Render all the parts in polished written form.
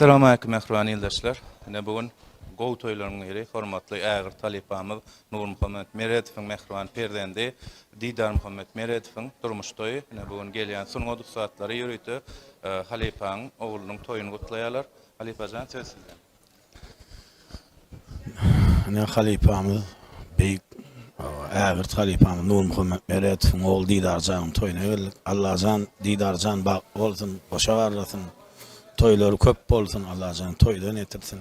Assalamu alaykum mehrwan ýyldaşlar. Ine bugün gow toýlarynyň ýeri hormatly ägir talipamiz Nur Muhammed Meredowyň mehrwan perdendi Didar Muhammed Meredowyň durmuş toýu. Ine bugün gelýän sunuňa saatlary ýürüýdi. Halipaň oglunyň toýuny gutlaýarlar. Halipajan söz sizden. Ine halipamyz beýik ägir halipamyz Nur Muhammed Meredowyň ogly Didarjanyň toýuna geldik. Allahjan Didarjan bak bolsun, boşa garlasyn. Toýlary köp bolsun, Allahjan toýdan etirsin.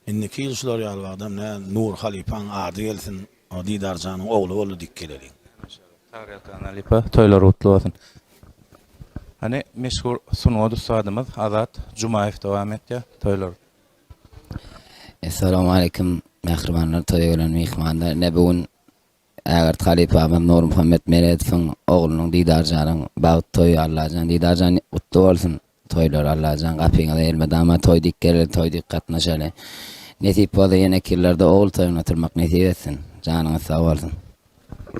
Inniki ýylşylar ýalwagdam ne Nur Halipaň ady gelsin, o Didarjanyň ogly bolup dikkeleri. Tarýakan Halipa toýlary gutly bolsun. Hani meşhur sunuňa sadymyz Azat Jumaýew dowam etdi toýlar. Assalamu alaykum mehrwanlar toýa gelen mehmanlar. Ne bugün ägir talipamiz Nur Muhammed Meredowyň oglunyň Didarjanyň bagyt toýu Allahjan Didarjan gutly bolsun. Toylar Allah'can kapıyla elmedi ama toy dikkeler, toy dikkatnaşalı. Nesip oldu yine kirlerde oğul toyuna oturmak nesip etsin. Canına sağ olsun.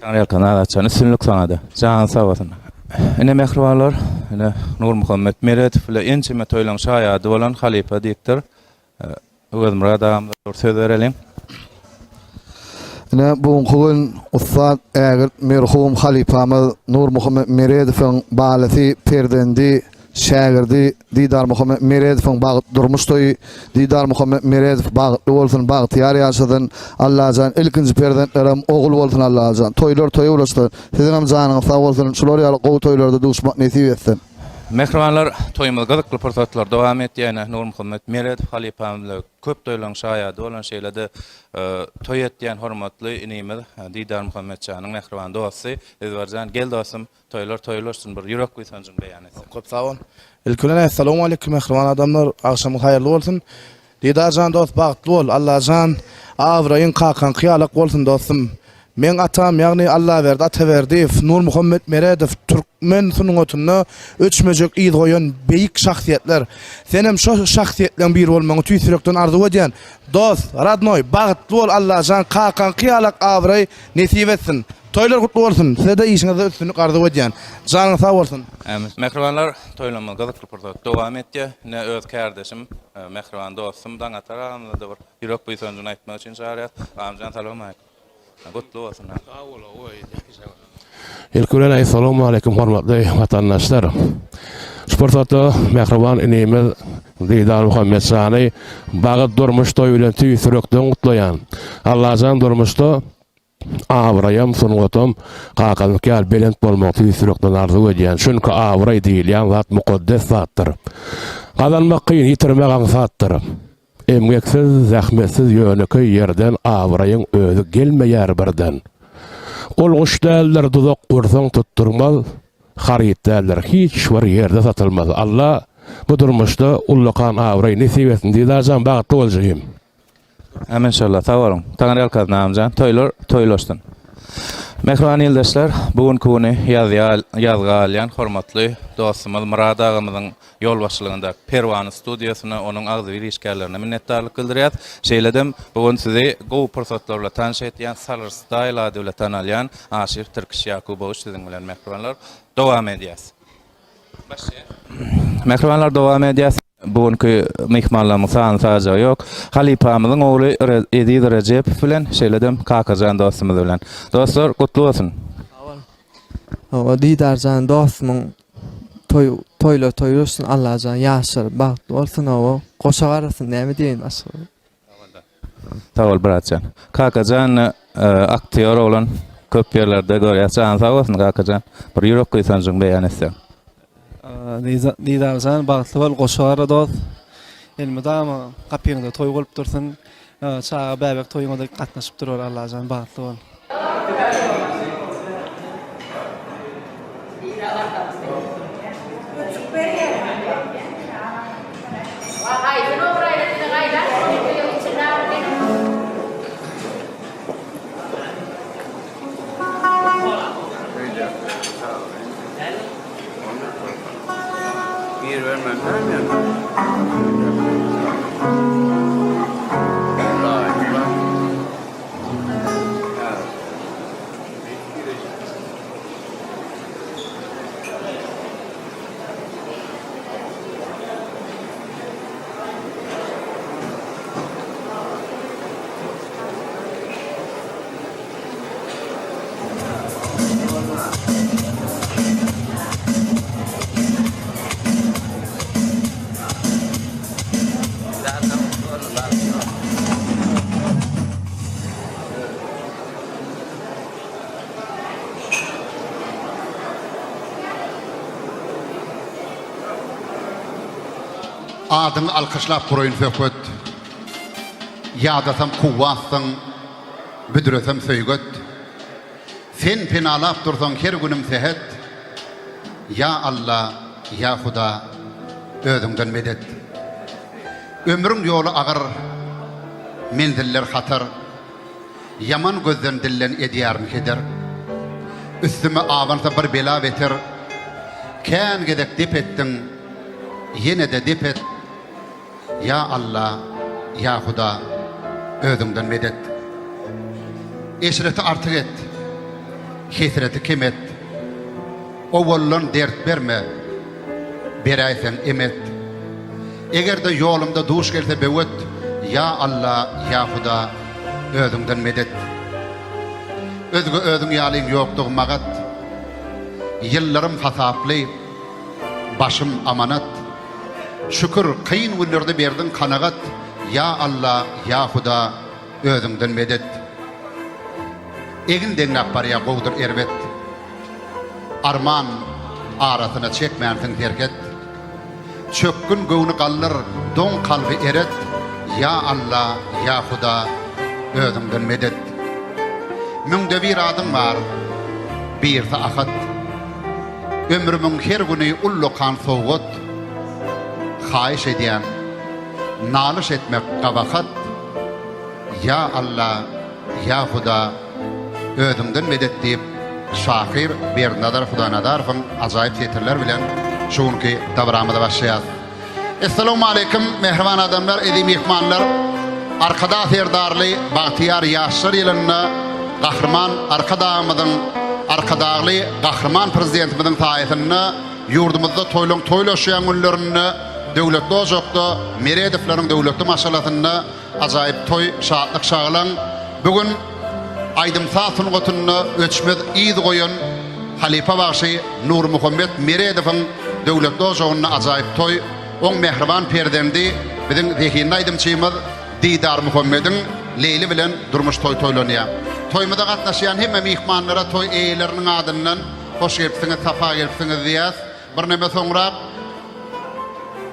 Tanrı kanalçanı sünlük sana da. Canına sağ olsun. Ine mehrwanlar, ine Nur Muhammed Meredow ile ençime toylan şaýady bolan halipa diktir. Özüm radamda söz berelim. Ine bugün ustad ägir merhum halipamyz Nur Muhammed Meredowyň balasy perdendi şägirdi Didar Muhammed Meredowyň bagyt durmuş toý Didar Muhammed Meredow bagtly bolsun, bagtyar ýaşadyn. Allahjan ilkinji perdentlerim ogul bolsun Allahjan. Toýlar toýa ulaşdy. Sizin hem janyňyz sag bolsun. Şular ýaly gowy toýlarda duşmak nesip etsin. Mehrwanlar toýumyz gyzykly pursatlar dowam etýän Nur Muhammed Meredow halipamyz köp toýlan şaýady bolan şeýlerde toý etýän hormatly inimiz Didar Muhammed Çanyň mehrwan dowasy Ezwarjan gel dowasym toýlar toýlaşsyn bir ýürek goýsanjyň beýan etsin. Köp sag ol. Ilkülen assalamu alaykum mehrwan adamlar, agşamyň haýyrly bolsun. Didarjan dost bagtly bol. Allahjan awraýyň kakan kyýalak bolsun dostum. Men atam ýagny Allah berdi, ata berdi. Nur Muhammed Meredow Türkmen sunuňatyna öçmejek ýyl goýan beýik şahsiýetler. Senem şo şahsiýetlerden biri bolmagy tüýsürekden arzu edýän. Dost, radnoy, bagtly bol Allahjan kakan kyýalak awraý nesip etsin. Toylar gutly bolsun. Size de işinize üstünlük arzu edýän. Janyňyz sag bolsun. Mehrwanlar toýlama gyzykly pursat dowam etdi. Ne öz kardeşim, mehrwan dostum daňa taramda bir ýürek goýsanjyň aýtmak üçin çağırýar. Amjan salam alaykum. Gutly bolsun. Ilkülen assalamu alaykum hormatly watandaşlar. Sportda mehrwan inimiz Didar Muhammed Çany bagyt durmuş toý bilen tüýsürekden gutlaýan. Allahjan durmuşda awraýam sunuňatam kakan käl belent bolmak tüýsürekden arzu edýän. Şunky awraý diýilýän zat mukaddes zatdyr. Kazanmak kıyın, yitirmek zatdyr. Emgeksiz, zahmetsiz ýöneki ýerden awraýyň özü gelmeýär birden. Ol goşdäller duzak gursaň tutturmaz, haryt däller hiç bir ýerde satylmaz. Allah bu durmuşda ullakan awraý nesip etsin diýärjän bagtly boljagym. Amin inşallah, sağ olun. Taňry alkaz namjan, toýlar toýlaşsyn. Mehrwan ýyldaşlar, bugünkü güni ýazga alýan hormatly dostumyz Murad agamyzyň ýol başlygynda Perwan studiýasyna onuň agzy birişgärlerine minnetdarlyk bildirýär. Şeýledem bugün sizi gowy pursatlar bilen tanış etýän Salar Style ady bilen tanalýan Aşyr Türkiş Ýakubow siziň bilen mehrwanlar dowam edýäs. Mehrwanlar dowam edýäs. Bugünkü mehmanlarymyz sadece ýok. Halipamyzyň ogly Edid Rejepow bilen şeýledem Kakajan dostumyz bilen. Dostlar gutly bolsun. O Didarjan dostumyň toýlar toýlaşsyn Allahjan ýaşar bagtly bolsun o goşa garasyn näme diýin aşy. Sağ ol bratjan. Kakajan aktyor olan köp ýerlerde görýär. Sağ olsun Kakajan. Bir ýürek goýsanjyň beýan etsen. Didarjan bagtly bol goşagara dost. Elmedama kapyňda toý bolup dursun. Çağa bäbek toýuňda gatnaşyp durar Allahjan bagtly bol. adyny alkışlap gurayın söhbet. Ýadasam kuwwasyň, büdüresem söýgöt. Sen penalap dursaň her günüm sehet. Ya Allah, ya Huda, özüňden medet. Ömrüň ýoly agyr, menziller hatar. Yaman gözden dillen edýärmi keder. Üstüme awansa bir bela beter. Kän gedek dip etdiň, ýene de dip et. Ya Allah, ya Huda, özüňden medet. Eşreti artık et, kesreti kim et. O bollan dert berme, beraysen emet. Eger de yolumda duş gelse bewet, ya Allah, ya Huda, özüňden medet. Özgü özüň ýalyň ýokdugy magat. Yıllarım hasaply, başım amanat. Şükür kıyın günlerde berdin kanagat. Ya Allah, ya Huda, özüňden medet. Egin deňnap barya gowdur erbet. Arman arasyna çekmänsiň terket. Çökkün göwni gallar, doň kalby eret. Ya Allah, ya Huda, özüňden medet. Müňde bir adyň bar, birse ahat. Ömrümüň her güni ullukan sowgat. Haýyş edýän, nalyş etmek gabahat. Ya Allah, ya Huda, özüňden medet diýip şahyr Bernadar Hudanadarowyň ajaýyp setirler bilen şuňky dabramyda başlaýar. Assalamu alaykum mehriban adamlar, edi mehmanlar. Arkada serdarly Bahtiyar Ýaşar ýylyna gahrman arkadamyzyň arkadagly gahrman prezidentimiziň taýysyna ýurdumyzda toýlaşýan günlerini döwletli ojakda Meredifleriň döwletli maşalatyna ajaýyp toy şadlyk şaglan. Bugün Aydymsa sungatyny öçmez ýyzy goýan Halipa bagşy Nur Muhammed Meredowyň döwletli ojagyna ajaýyp toy oň mehriban perdendi biziň Zehin Aydymçymyz Didar Muhammediň Leyli bilen durmuş toýlanýar. Toýmada gatnaşýan hemme mehmanlara toy eýleriniň adyndan hoş gelipsiňiz, safa gelipsiňiz diýäs. Bir näme soňra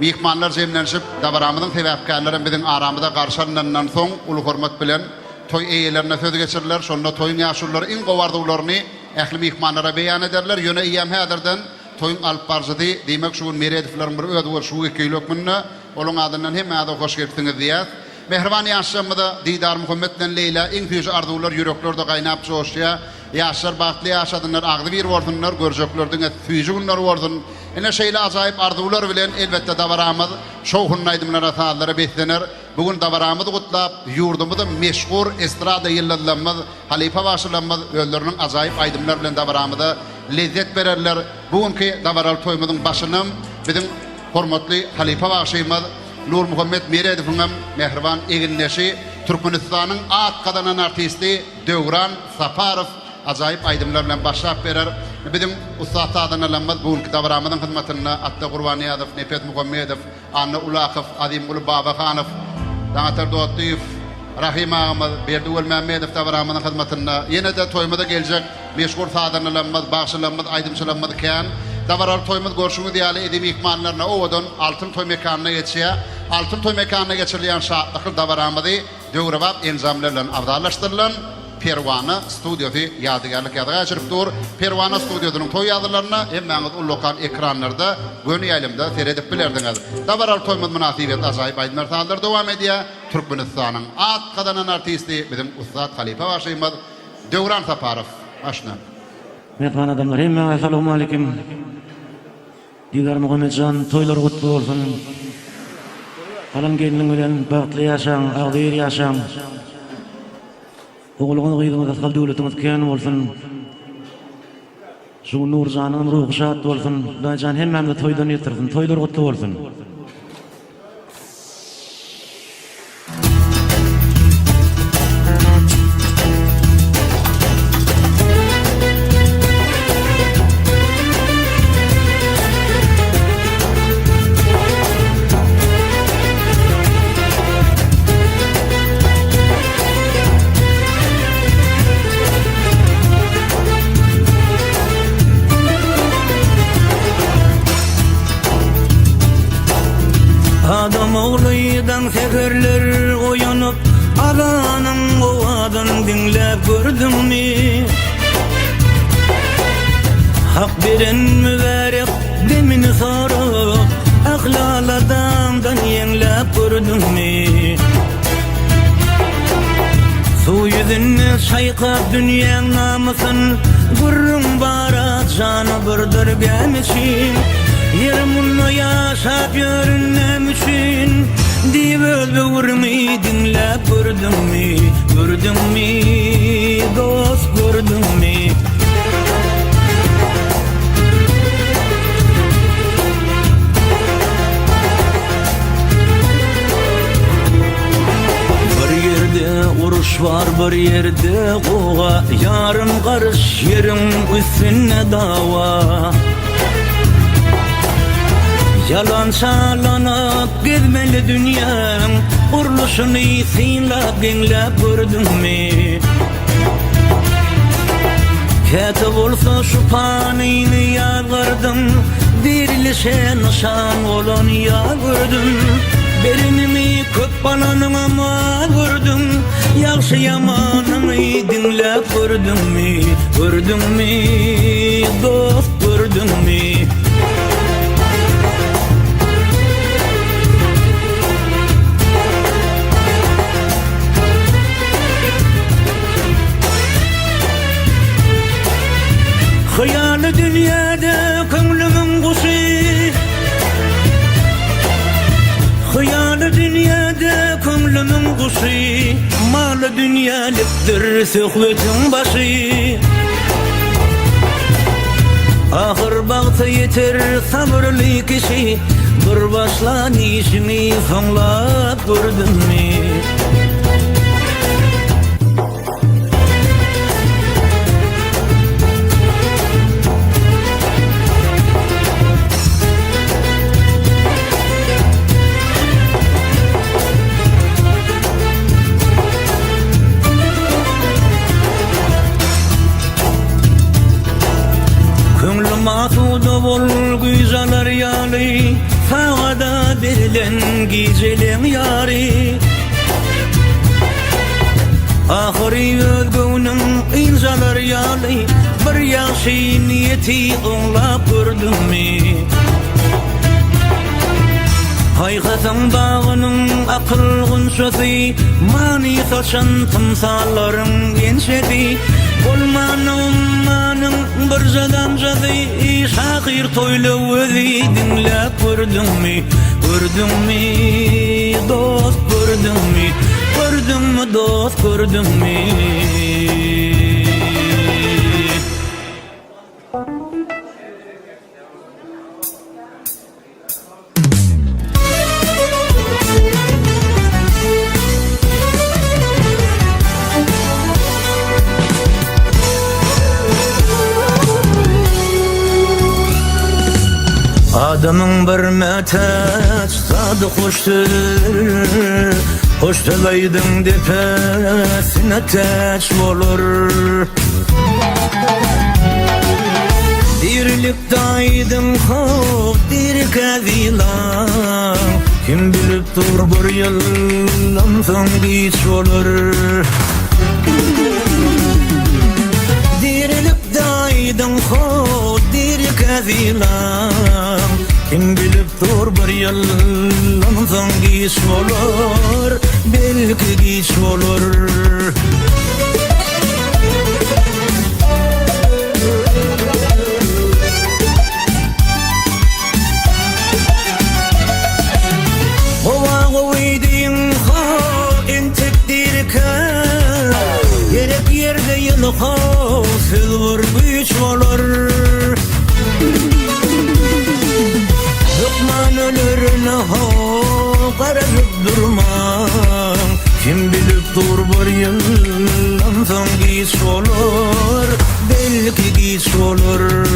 mehmanlar jemlenşip dabaramyzyň sebäpkärleri biziň aramyda garşanyndan soň uly hormat bilen toy eýlerine söz geçirirler. Şonda toyun ýaşurlary iň gowardyklaryny ähli mehmanlara beýan ederler. Ýöne iýem häzirden toyun alyp barjydy. Demek şu Meredifleriň bir özi bar şu iki ýokmynna olaň adyndan hemme hoş gelipsiňiz diýäs. Mehriban ýaşamyda Didar Muhammed bilen Leyla iň süýji arzuwlar ýüreklerde gaýnap çoşýa. Ýaşar bagtly ýaşadynlar, agdy bir bolsunlar, görjeklerdiň süýji günler bolsun. Ene şeýle ajaýyp arzuwlar bilen elbetde dabaramyz şowhun aýdymlara taýdanlara beslener. Bugün dabaramyzy gutlap, ýurdumyzda meşhur estrada ýyllarlarymyz, Halipa başylarymyz özleriniň ajaýyp aýdymlar bilen dabaramyza lezzet bererler. Bugünkü dabaral toýumyzyň başyny biziň hormatly Halipa başymyz Nur Muhammed Meredowyň mehriban eginneşi Türkmenistanyň at kadanan artisti Döwran Saparow ajaýyp aýdymlar bilen başlap berer. Biziň ustad adamlarymyz bugünkü dabaramyzyň hyzmatyna Atla Gurbaniýadow, Nepet Muhammedow, Anna Ulakow, Azim Ulu Babakanow, Dağatar Dotýew, Rahim Agamy, Berdiwel Mämmedow dabaramyzyň hyzmatyna ýene de toýmada geljek meşhur sadanlarymyz, bagşylarymyz, aýdymçylarymyz kän. Dabaral toýmyz görşüňiz ýaly edi mehmanlaryna owadan altyn toy mekanyna geçýär. Altyn toy mekanyna geçirilýän şadlyk dabaramyzy döwrebap enzamlarla awdalaşdyrylan Perwana studiosy ýadygarlyk ýadyga dur. Perwana studiosynyň toy ýadylaryna hem maňyz ullukan ekranlarda göni ýaýlymda seredip bilerdiňiz. Dabaral toýmyz münasibet ajaýyp aýdymlar taýdanlar dowam edýär. Türkmenistanyň at kadanan artisti biziň ustad Halipa başymyz Döwran Saparow. Aşna. Mehman adamlar, hemme assalamu alaykum. Didar Muhammedjan toylar gutlu bolsun. Kalan geliniň bilen bagtly ýaşaň, agdyr ýaşaň. Oğluğun gıydığımız asgal dövletimiz kän bolsun. Şu Nurjanyň ruhy şad bolsun. Daýjan hemmemde toýdan ýetirsin. Toylar gutlu bolsun. Yalan seferler oyanıp alanın ovadın dinlep gördün mü? Hak veren mübarek demini sorup ahlal adamdan yenlep gördün mü? Su yüzünü çaykap dünyanın namusun gurrun barat canı bırdır için Yerimunu yaşap görünmem için Dib ölbe vurmi dinlep gördün mü? Gördün mü? Dost gördün mü? Uruş var bir yerde koğa Yarım karış yerin üstüne dava Yalan çalanıp gizmeli dünyanın Urluşunu sinlap genlep gördün mü? Ketip olsa şu panini yağırdım Dirilişe nişan olan yağırdım Berinimi köp balanın ama gördüm Yaxşı yamanını dinlep gördün mü? Gördün mü? Dost gördün mü? Hıyarlı dünyada kömlümün kuşu Hıyarlı dünyada kömlümün kuşu Malı dünyalıktır söhbetin başı Ahır baktı yeter sabırlı kişi Bir başlan işini sonlap gördün mü? Matuda bol güzeler yali Sağada verilen gizelen yari Ahiri özgünün inzalar yali Bir yaşı niyeti onlap gördün mü? Haykatan bağının akıl günsözi Mani saçan tımsalların gençedi Olmanın bir zadam zadı Şakir toylu özi dinlep gördün mü? Gördün mü? Dost gördün mü? Gördün mü dost gördün mü? Adamın bir meteç tadı hoştur Hoştalaydın depesine teç olur Dirilip daydım hop dirik ezilan Kim bilip dur bir yılın son geç olur Dirilip daydım hop dirik ezilan Kim bilip dur bir yılın son geç olur Belki geç olur Gerek yerde yılığa sılvır güç olur Hükman ölürüne karışıp durma Kim bilip dur bir yıldan son geç olur Belki geç olur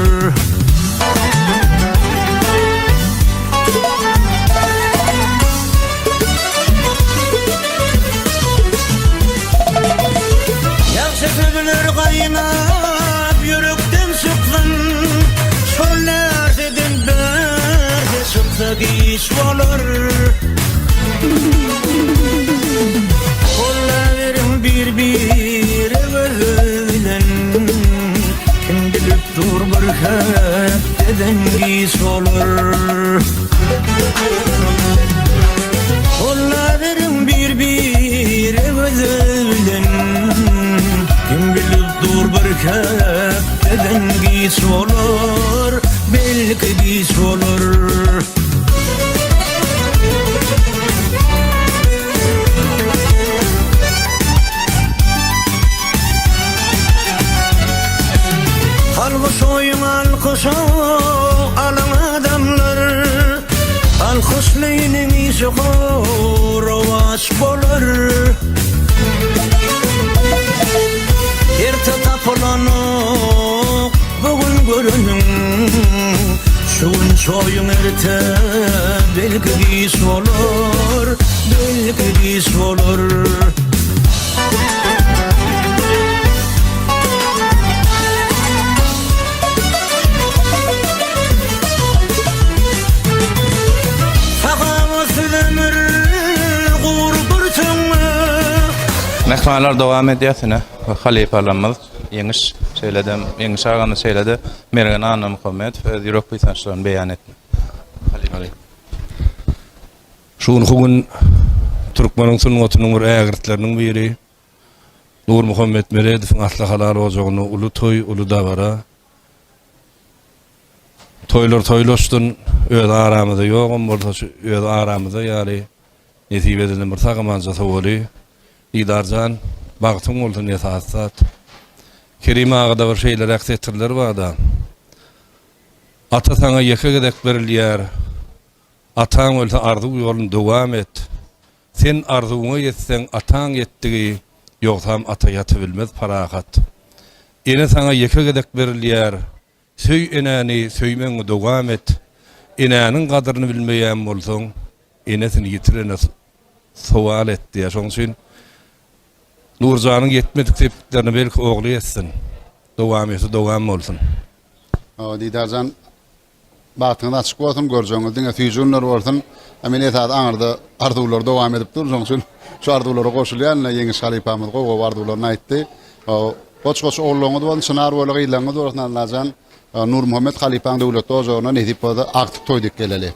Sözler kaynap yürekten çıksın Şöyle sedin derde çıksa geç olur Kollaverin bir evvelen kim bilip dur bir deden gis olur. Kollaverin bir evvelen kim bilip dur bir deden gis olur. Belki gis olur. Alkış oyun alkış alan adamlar, alkışlayının iyisi rovaç bolur. Erte tapılanı bugün görünün, şuun soyun erte belki gis olur, belki gis olur. Mehmanlar devam edýärsine. Halipalarymyz ýeňiş söýledem, ýeňiş agany söýledi. Mergen Anna Muhammed öz ýürek pysançlaryny beýan etdi. Şuun Türkmeniň sunnatynyň bir ägirtleriniň biri Nur Muhammed Meredowyň atly halal ojagyny uly toy, uly dabara. Toylar toylaşdyn, öz aramyda ýogum bolsa öz aramyda ýaly nesip edilen bir tagamanja sowary. İdarcan bagtyň bolsun esasat. Kerim agada bir şeýler aksetdirler wada. Ata saňa ýeke gedek berilýär. Ataň bolsa arzu ýolun dowam et. Sen arzuňa ýetseň ataň ýetdigi, ýoksam ata ýaty bilmez parahat. Ene saňa ýeke gedek berilýär. Söý enäni söýmeňi dowam et. Enäniň gadryny bilmeýän bolsaň, enesini ýitirene sowal etdi. Şoň üçin Nurjanyň yetmedik sepetlerini belki ogly etsin. Dowam etse dowam bolsun. Diýdarjan bagtyny açyk bolsun, görjeňiz diňe süýjünler bolsun. Amelet aňyrda arzuwlar dowam edip dur. Şoň üçin şu arzuwlara goşulýan ýeňiş halipamyz gowy arzuwlaryny aýtdy. Goç oğluňyz bolan şynar bola gyýlangy dorasyn Allahjan Nur Muhammed Halipaň döwlet ojagyna nedip bolsa aktyk toýdyk geleli.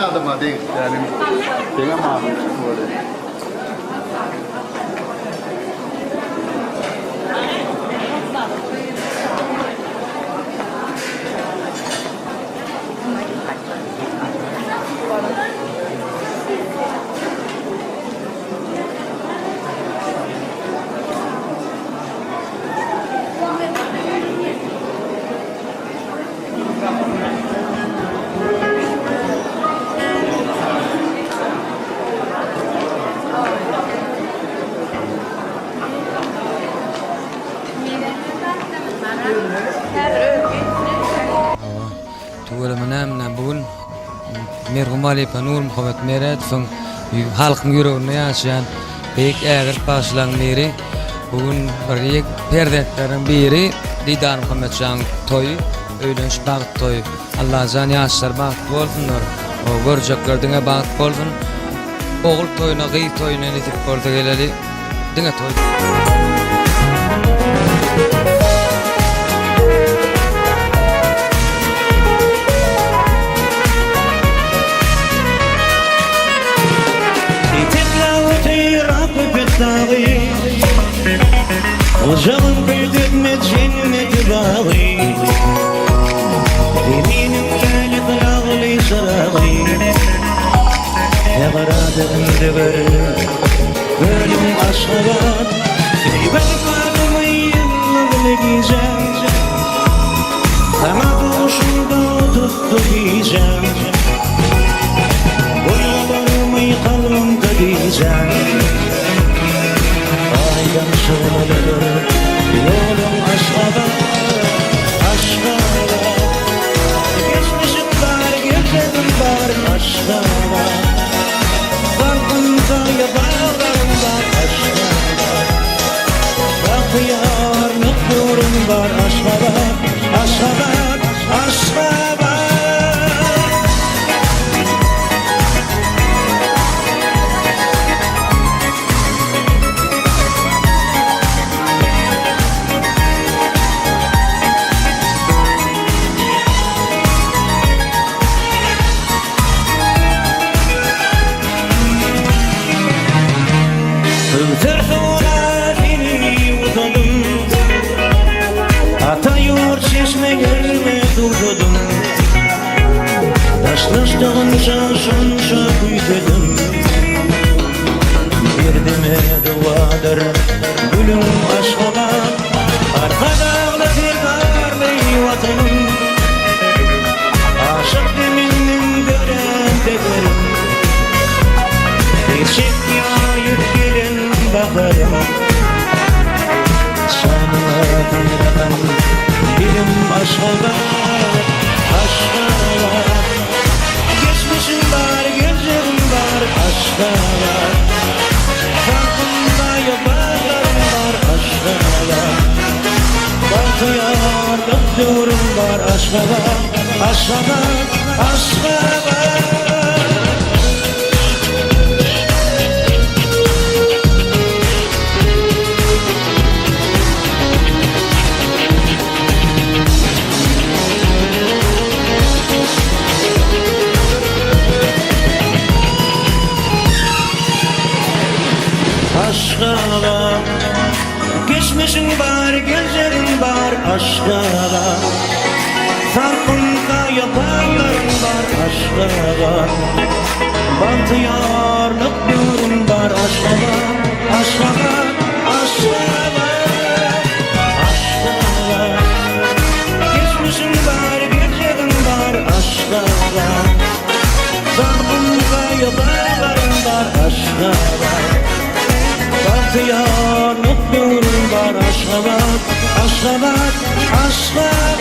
Adıma değil, yani diyemem böyle. Bugün merhum Halipa Nur Muhammed Meredowyň halkyň ýüreginde ýaşaýan beýik ägir başlaryň biri. Bugün bir perdetleriň biri Didar Muhammedjan toýu, öýlenş bagyt toýu. Allah jan ýaşlar bagyt bolsunlar. O görjeklerdiňe bagyt bolsun. Ogul toýuna, gyz toýuna netip bolsa geleli. Diňe toý. dökme cenneti bağı Eminim gelip ağlı sarığı Yağaradım döverim Ölüm aşkılar Ben kalbimi yıllarını giyeceğim Ama kuşumda tuttu diyeceğim Boylarımı kalbimde diyeceğim Aydan şöyle yolum aşkılar Aşkılar Geçmişim var, geçerim var aşkılar Farkındaya bağlarım var aşkılar Bakıyarlık durum var aşkılar Aşkılar, aşkılar Tırtılar beni utadım Ata yurt çeşme gelme durdum Taşlaştığınca şunca büyüdüm Birdime duadır gülüm aşkıma Arka dağda tekrar bey vatanım Aşık deminden gören deverim Gerçek yayıp gelin bakarım Sanıma kıyıran bilim aşkılar Aşkılar Geçmişim var, geleceğim var aşkılar Farkında yaparlarım var aşkılar Bakıyarlık durum var aşkılar Aşkılar, aşkılar Aşkılar Geçmişin var, geleceğin var aşkılar Farkında yaparlarım var aşkılar Bantıyarlık durum var aşkılar Aşkılar, aşkılar Aşkılar Geçmişin var, geleceğin var aşkılar Farkında yaparlarım var aşkılar Bahtiyarlık durum var aşkılar Aşkılar, aşkılar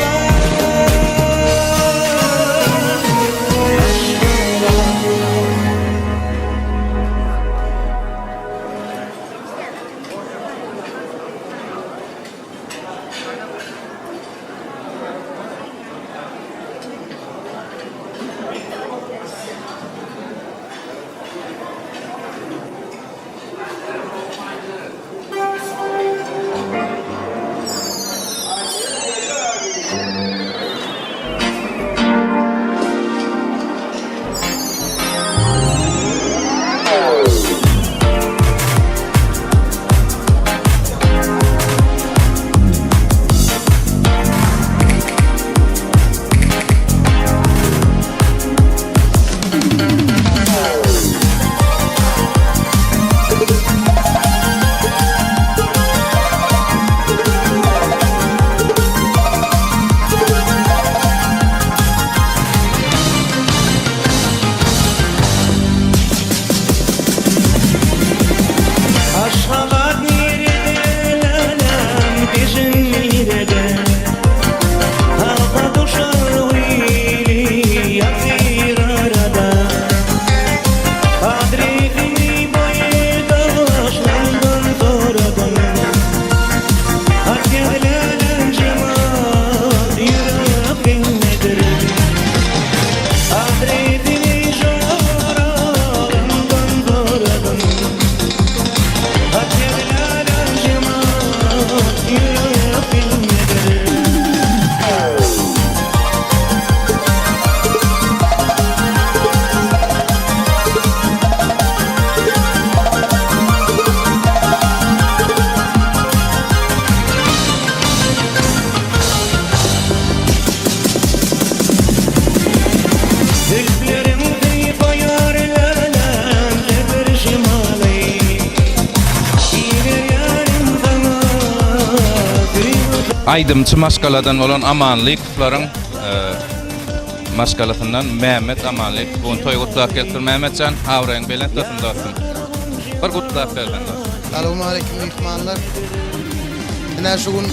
aydımçı maskaladan olan amanlıkların maskalasından Mehmet Amanlık bu toy gutlap keltir Mehmetcan Avraň bilen tatımda olsun. Bir gutlap berden. Assalamu alaykum mehmanlar. Ina şu gün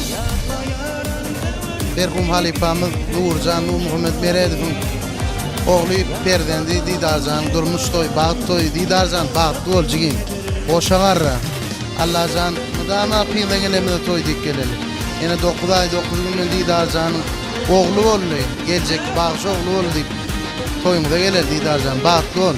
Merhum halifamız Nurcan Nur Muhammed Meredov'un oğlu Perdendi Didarcan durmuş toy Bağıt toy Didarcan Bağıt boljygin. Oşagarra Allah'can mudama piyden gelemede toy dik geleli. Yine 9 ay 9 günden Didarcan'ın oğlu bolly gelecek bağış oğlu bolly dip toyumuza geler Didarcan Bağıt bolly.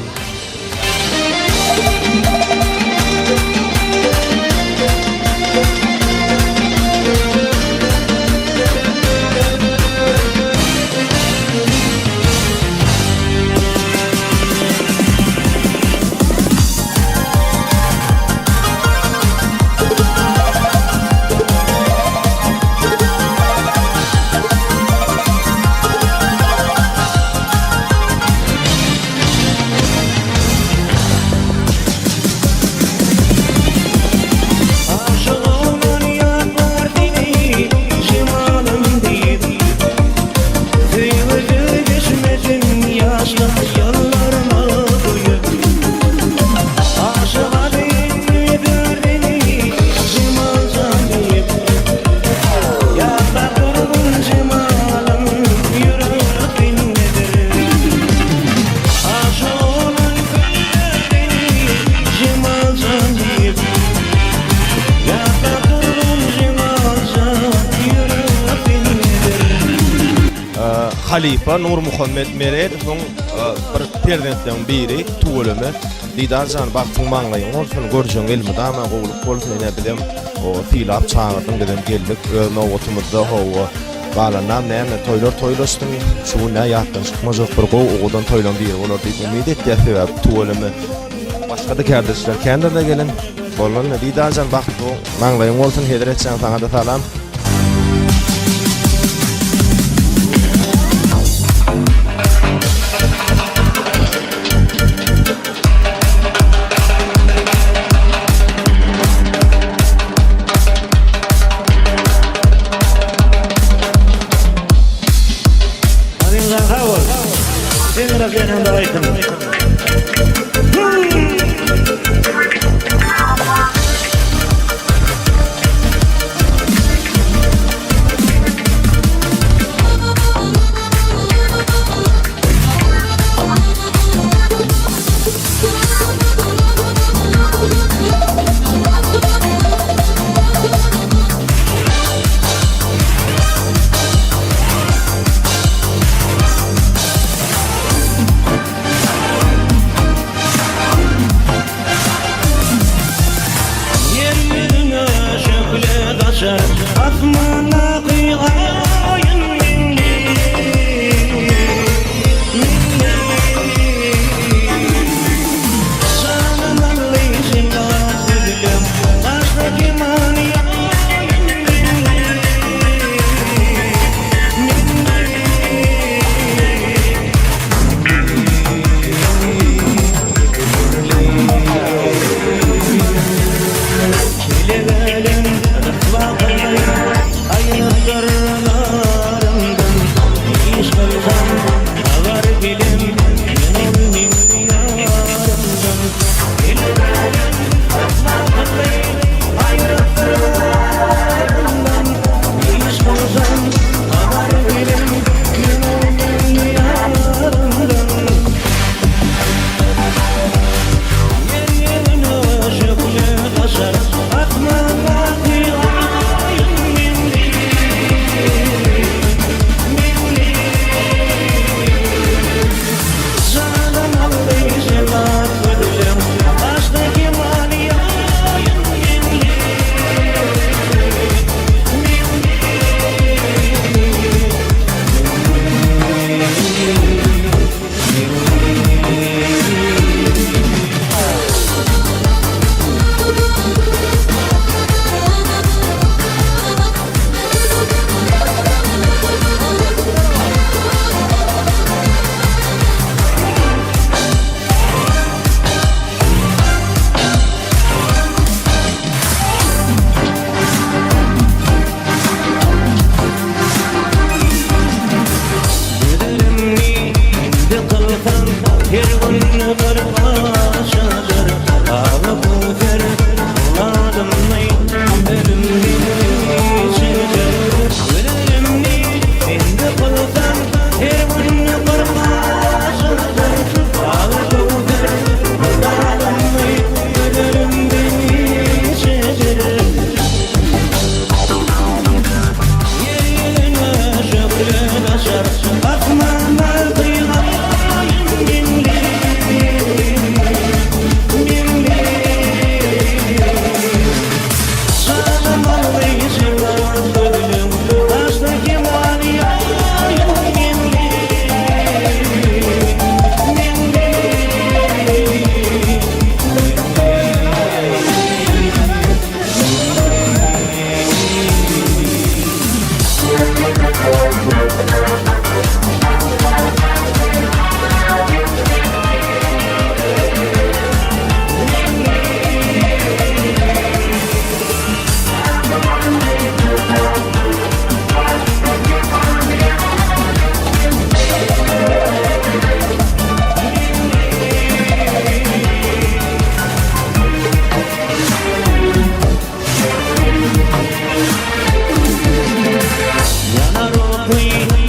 Halifa Nur Muhammed Meredov'un bir perdentten biri tuğulümü Didarcan baktın maňlaýyň olsun görjüň elmide ama gowulup bolsun ene bilem o tilap çağırdın dedim geldik ölme otumuzda howa balanan näme toýlaşdym şu ne ýatdan çykmajak bir gow oğudan toýlan biri bolar diýip umyt etdim sebäp tuğulümü başga da kardeşler kendine gelin bolan Didarcan baktın maňlaýyň olsun hederetçän taňa da salam. Ayını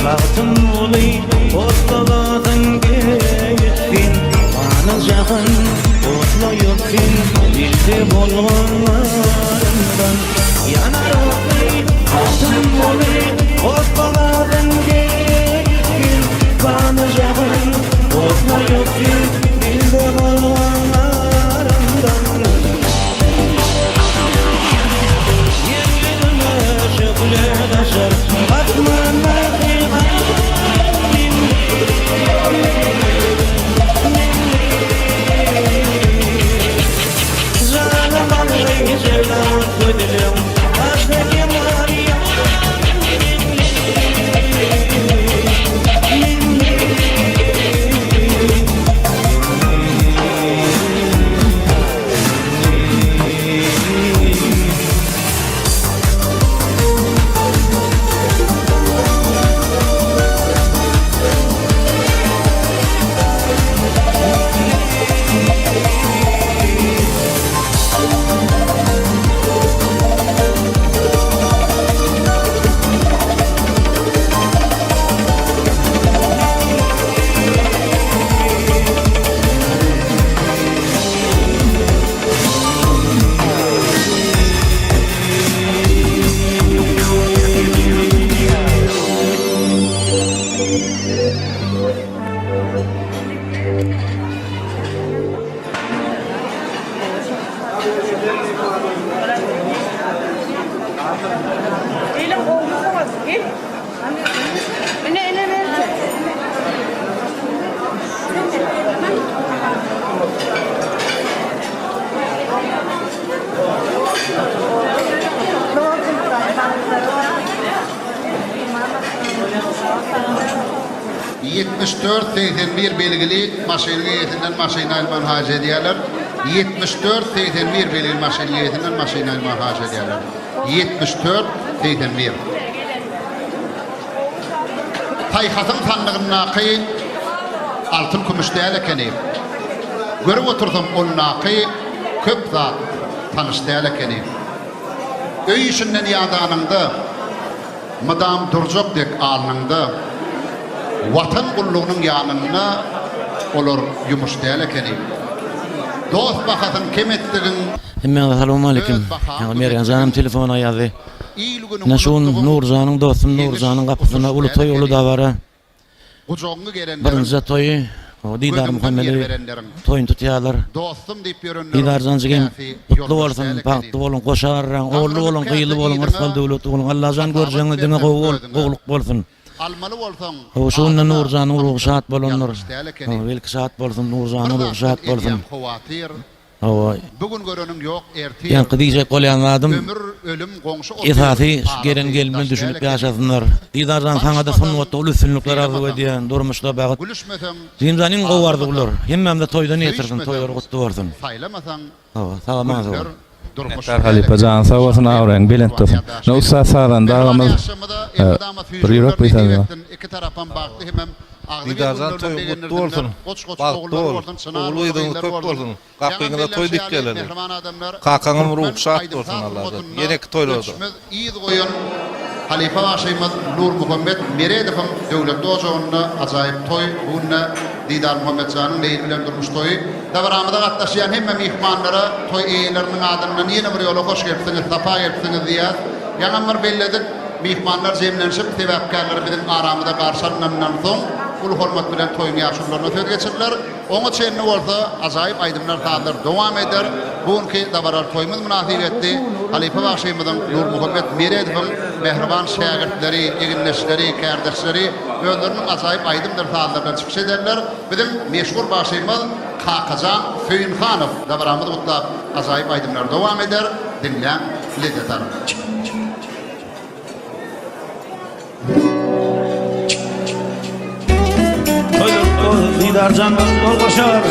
Baktım olayı otlaladın gittin Bana yakın otla yoksun Bildi bolğanlarından Yanar olayı baktım olayı otlaladın gittin Bana yakın otla yoksun Bildi bolğanlarından Yerlerine şöyle taşar Batmanlar bir belgili maşineye yetinden maşina alman hacı ediyorlar. 74-81 belgili maşineye yetinden maşina alman hacı ediyorlar. 74-81. Tayhatın tanrının naqı altın kumuş değil ekeni. Görüp oturdum onun naqı köp zat tanış değil ekeni. Öy işinden yadanında madam durcuk dek alnında vatan kulluğunun yanına olur yumuş değil ekeni. Dost bakatın kim ettiğin Assalamu alaikum. Mergen zanım telefona yazdı. Naşun Nurzan'ın dostum Nurzan'ın kapısına ulu toy ulu davara. Birinci toyu Didar Muhammed'i toyun tutuyorlar. Didar Zanzigen kutlu olsun, baktı olun, koşarran, oğlu olun, kıyılı olun, ırkal devleti olun. Allah can göreceğini dine kovuluk olsun. Şununla Nurzan'ın ruhu şahat bolunlar. Belki şahat bolsun, Nurzan'ın ruhu şahat bolsun. Bugün görenin yok, erti. Yani diyecek olayanladım. Ömür, ölüm, komşu. İthati gelen gelmeni düşünüp yaşasınlar. Didardan sana da sunnatta ulu üstünlükler arzu ediyen durmuşlar bağıt. Zimzanin kovardı bular. Hemmem de toydan yetirsin, toyları kutlu olsun. Saylamasan. Sağ olun. Nettar Halipa can sağ olsun avren bilent olsun. Ne usta sağdan dağımız bir yürek beytanı. İki taraftan baktı hemen Didarcan toy mutlu olsun. Baktı ol. Oğluydun köp olsun. Kapıyına toy dik geleli. Kakanın ruh şahat olsun Allah'tan. Yenek toylu oldu. İyi koyun. Halife Başımız Nur Muhammed Meredef'in devlet dozoğunda acayip toy. Bununla Didar Muhammed Can'ın neyin bilen durmuş toyu. Davramıda katlaşayan hem mihmanlara toy eğilerinin adından yeni bir yola hoş geldiniz, safa geldiniz diye. Yanımlar belledik. Mihmanlar zemlenşip tevekkarları bizim aramıda karşılanandan son ulu hormat bilen toyun yaşurlarına söz geçirdiler. Onu çenini olsa acayip aydınlar sağlar devam eder. Bugünkü davarar toyumuz münasibetli. Halife Başımızın Nur Muhammed Meredef'in mehriban şagirdleri, eginleşleri, kardeşleri önlerinin acayip aydınlar sağlardan çıkış ederler. Bizim meşhur başımız Kakazan Föyünhanov davaramız kutla acayip aydınlar devam eder. Dinleyen lezzet alın. Didarcan ol koşar.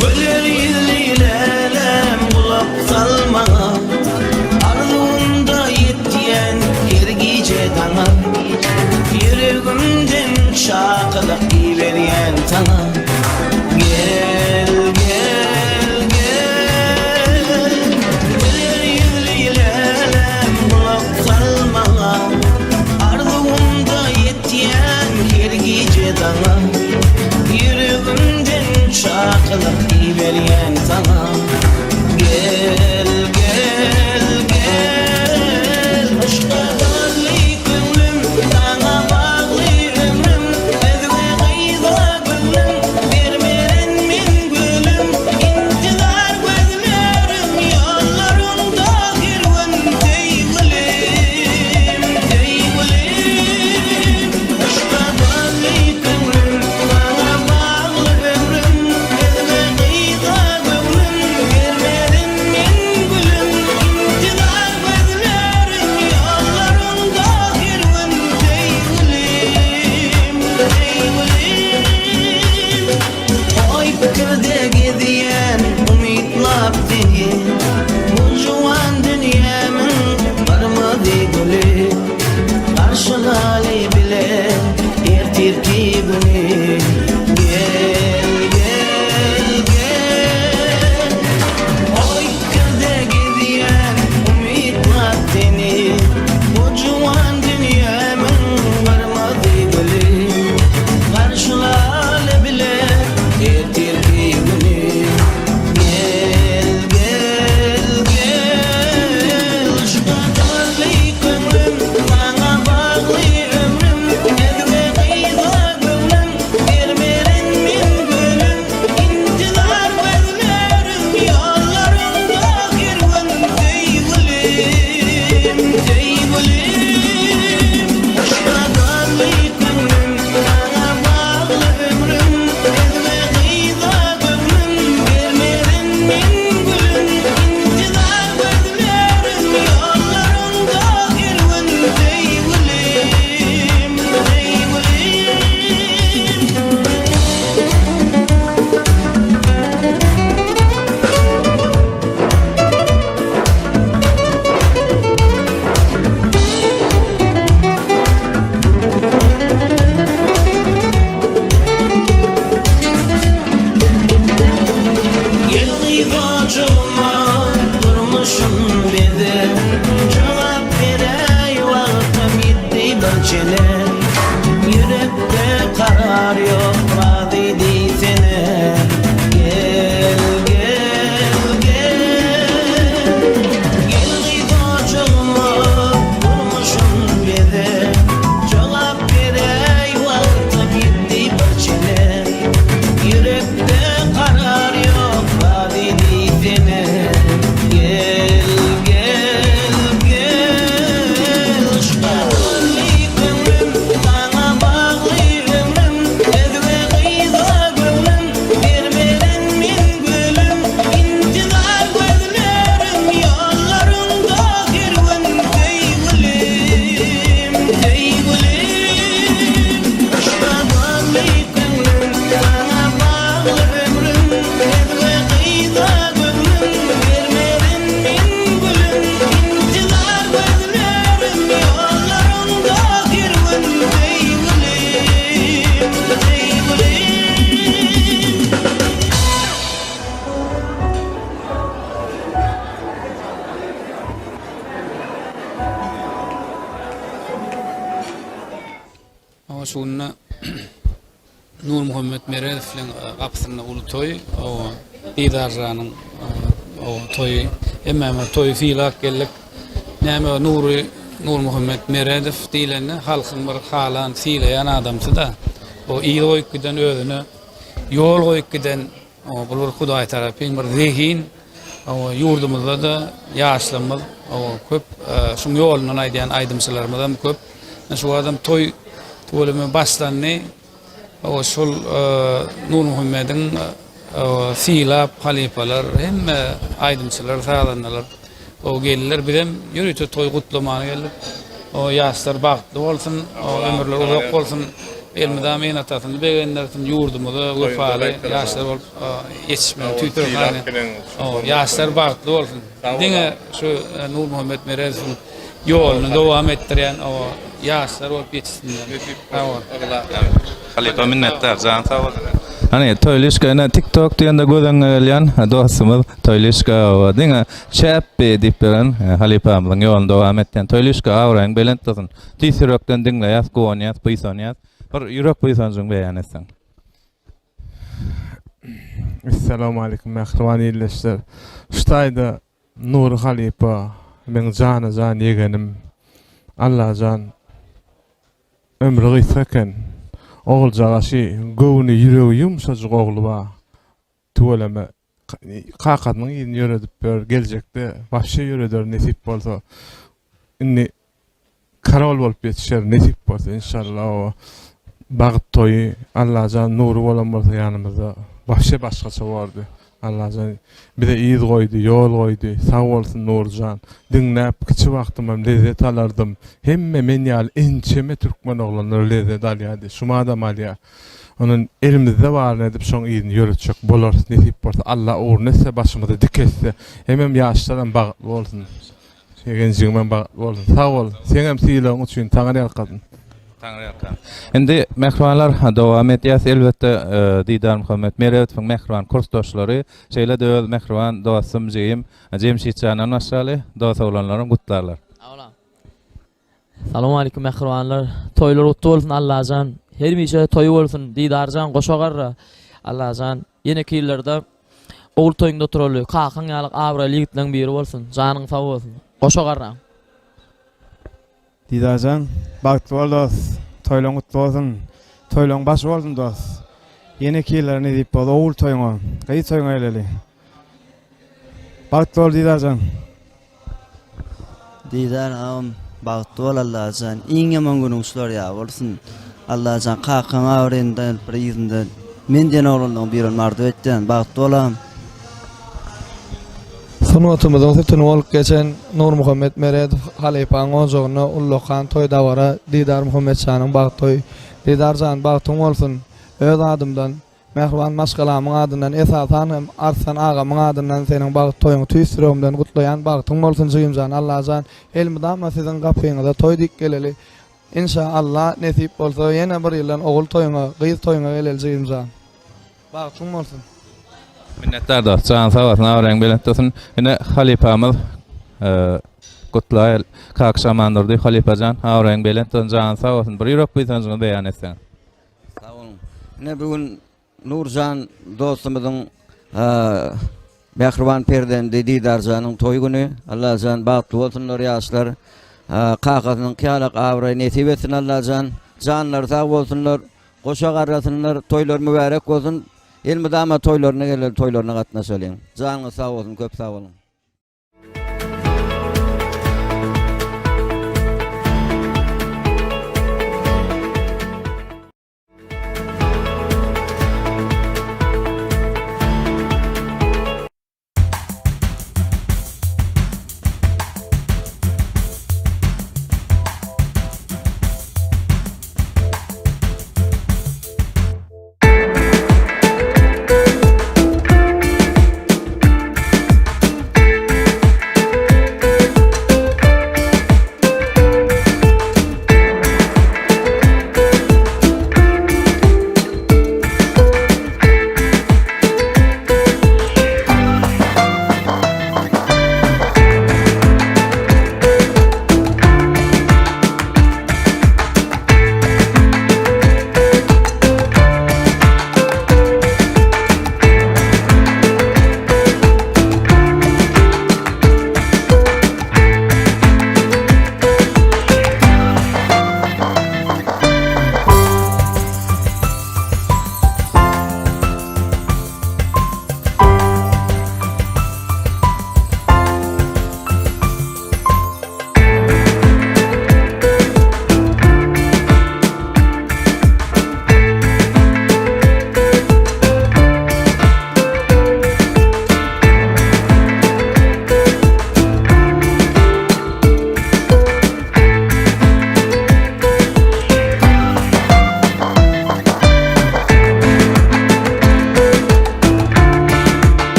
Güller illilelem kulak salma. Arzuğunda yetyen ergice dana. Yüreğimden şakılık giyveriyen sana. Gel gel gel, güler yüzlüyle bulak salmana, ardığımda yetiyen kirgice dana. Yüreğimden şakılık giyveriyen sana. Gel gel gel, aşka bağlı gönlüm, sana bağlı ömrüm, ezve gıyda gönlüm, vermeren min gülüm, intizar gözlerim, yollarında girven teygilim, teygilim. Aşka bağlı gönlüm, sana bağlı ömrüm, ezve gıyda gönlüm, vermeren min gülüm, intizar gözlerim, yollarında girven teygilim, teygilim. Oy fikirde gidiyen umitlap seni, bu juwan dünyamin barmadı gülü, karşılalı bile ertir kibini. Gel gel gel, oy fikirde gidiyen umitlap seni, bu juwan dünyamin barmadı gülü, karşılalı bile ertir kibini. Gel gel gel, aşka bağlı gönlüm, sana bağlı ömrüm, ezve gıyda gönlüm, vermeren min gülüm, intizar gözlerim, yollarında girven teygilim, teygilim. Aşka bağlı gönlüm, sana bağlı ömrüm, ezve gıyda gönlüm, vermeren min gülüm, intizar gözlerim, yollarında girven teygilim, Gel gıdacıma durmuşum bede, cevap verey vaktim gitti bahçene. Yürekte karar yok vaat edisine. Gel gel gel, gel gıdacıma durmuşum bede, cevap verey vaktim gitti bahçene. Yürekte karar yok vaat edisine. Gel gel gel, aşka bağlı gönlüm, sana bağlı ömrüm, ezve gıyda gönlüm, vermeren min gülüm, intizar gözlerim, yollarında girven teygilim, teygilim. Aşka bağlı gönlüm, sana bağlı ömrüm, ezve gıyda gönlüm, vermeren min gülüm, intizar gözlerim, yollarında girven teygilim, teygilim. O şunna Nur Muhammed Meredev'in kapısında ulu toy, o Didarcan'ın o toy, emmeme toy fiilak gellik, näme Nur Muhammed Meredev diýilende halkyň bir halan fiileýän adamsy da, o iyi goýup giden özüne yol goýup giden, o bulur Hudaý tarapyn bir zehin, o yurdumuzda da ýaşlymyz, o köp şuň ýolundan aýdýan aýdymçylarymyzdan köp. Şu adam toy bölümü başlanny, o şol Nur Muhammed'in fiilap halifalar hem aýdymçylar sağlanlar. O gelirler birem yürütü toy gutlamana gelip o ýaşlar bagtly bolsun, o ömürler uzak bolsun, elmida mehnatasyny begenlersin yurdumyza wefaly ýaşlar bolup ýetişmeli tüýtürýän. O ýaşlar bagtly bolsun. Diňe şu Nur Muhammed Merezowň ýoluny dowam etdirýän o yaşlar bolup yetişsinler. Halipa minnettar, can sağ olun. Hani toyluşka TikTok diýende gözüňe gelýän dostumyz toyluşka diňe çäppi diýip bilen Halipamyň ýolunda dowam etden toyluşka awraň belent dursun. Tisirokdan diňleýär, goňýar, pysanýar. Bir ýürek pysanjyň beýan etseň. Assalamu alaikum mehribany ýerleşler. Ştaýda Nur Halipa men jana jan ýegenim. Allah jan ömrü gysgaken oğulcağaşı gowny ýüregi ýumşajyk ogly ba. Tuweleme kakadnyň ýyny ýöredip ber geljekde başga ýöredör nesip bolsa. Inni karol bolup ýetişer nesip bolsa inşallah o bagyt toýy Allah jan nury bolan bolsa ýanymyzda başga bardy. Allah jan bize iýiz goýdy, ýol goýdy. Sag bolsun Nurjan. Diňläp kiçi wagtymam lezzet alardım. Hemme men ýaly ençeme türkmen oglanlar lezzet alýardy. Şuma da malýa. Onun elimizde bar edip şoň iýini ýöretjek bolar nesip bolsa Allah uğrunese başymyza dikesse hemem ýaşlardan bagtly bolsun. Şegenjiňmen bagtly bolsun. Sag bol. Seňem siýleň üçin taňary ýalkadyn. Indi mehribanlar dowam etýär elbetde Didar Muhammed Meredowyň mehriban kursdoşlary şeýle de öz mehriban dostum Jemşitçanan maşaly dost olanlaryň gutlarlar. Assalamu alaikum mehribanlar. Toylar utdy bolsun Allahjan. Her miçe toy bolsun Didarjan goşagarra. Allahjan ýene-ki ýyllerde oğul toýunda oturally kakan ýalyk awraly ýigitleň biri bolsun. Janyň sag bolsun. Goşagarra. Didarjan bagtly bol dost. Toylaň utdy bolsun. Toylaň baş bolsun dost. Ýene-ki ýyllar ne diýip bol oğul toýuňa. Gaýy toýuňa geleli. Bagtly bol Didarjan. Didarjan bagtly bol Allahjan. Iň ýaman günüň şular ýa bolsun. Allahjan kakan awryndan bir ýyzynda menden oğlandan biri mardy etden bagtly bolam. Sunatymyzyň sütüni bolup geçen Nur Muhammed Meredow Halipanyň oňagyny ullukan toý dawara Didar Muhammed şanyň bagty toý. Didar jan bagtyň bolsun. Öz adymdan mehriban maşgalamyň adyndan esasan hem Arslan agamyň adyndan seniň bagty toýuňy tüýsüremden gutlaýan bagtyň bolsun jyňjan. Allah jan elmida siziň gapyňyzda toý dik geleli. İnşallah nesip bolsa ýene bir ýyldan oğul toýuňa, gyz toýuňa geleli jyňjan. Bagtyň bolsun. Minnettar dost, can sağ olsun, awraň belent dursun. Ine Halipamyz gutlaýar, kakşamandyrdy Halipajan, awraň belent dursun, can sağ olsun. Bir ýürek pysanjyňy beýan etseň. Sag bolun. Ne bugün Nurjan dostumyzyň mehriban perdendi Didarjanyň toý güni. Allah jan bagtly bolsunlar ýaşlar. Kakasynyň kyalak awraý nesip etsin Allah jan. Janlar sag bolsunlar, goşa garrasynlar, toýlar mübarek bolsun. Elmidama toylaryna gelir, toylaryna gatnaşalyň. Janyňyz sag bolsun, köp sag bolun.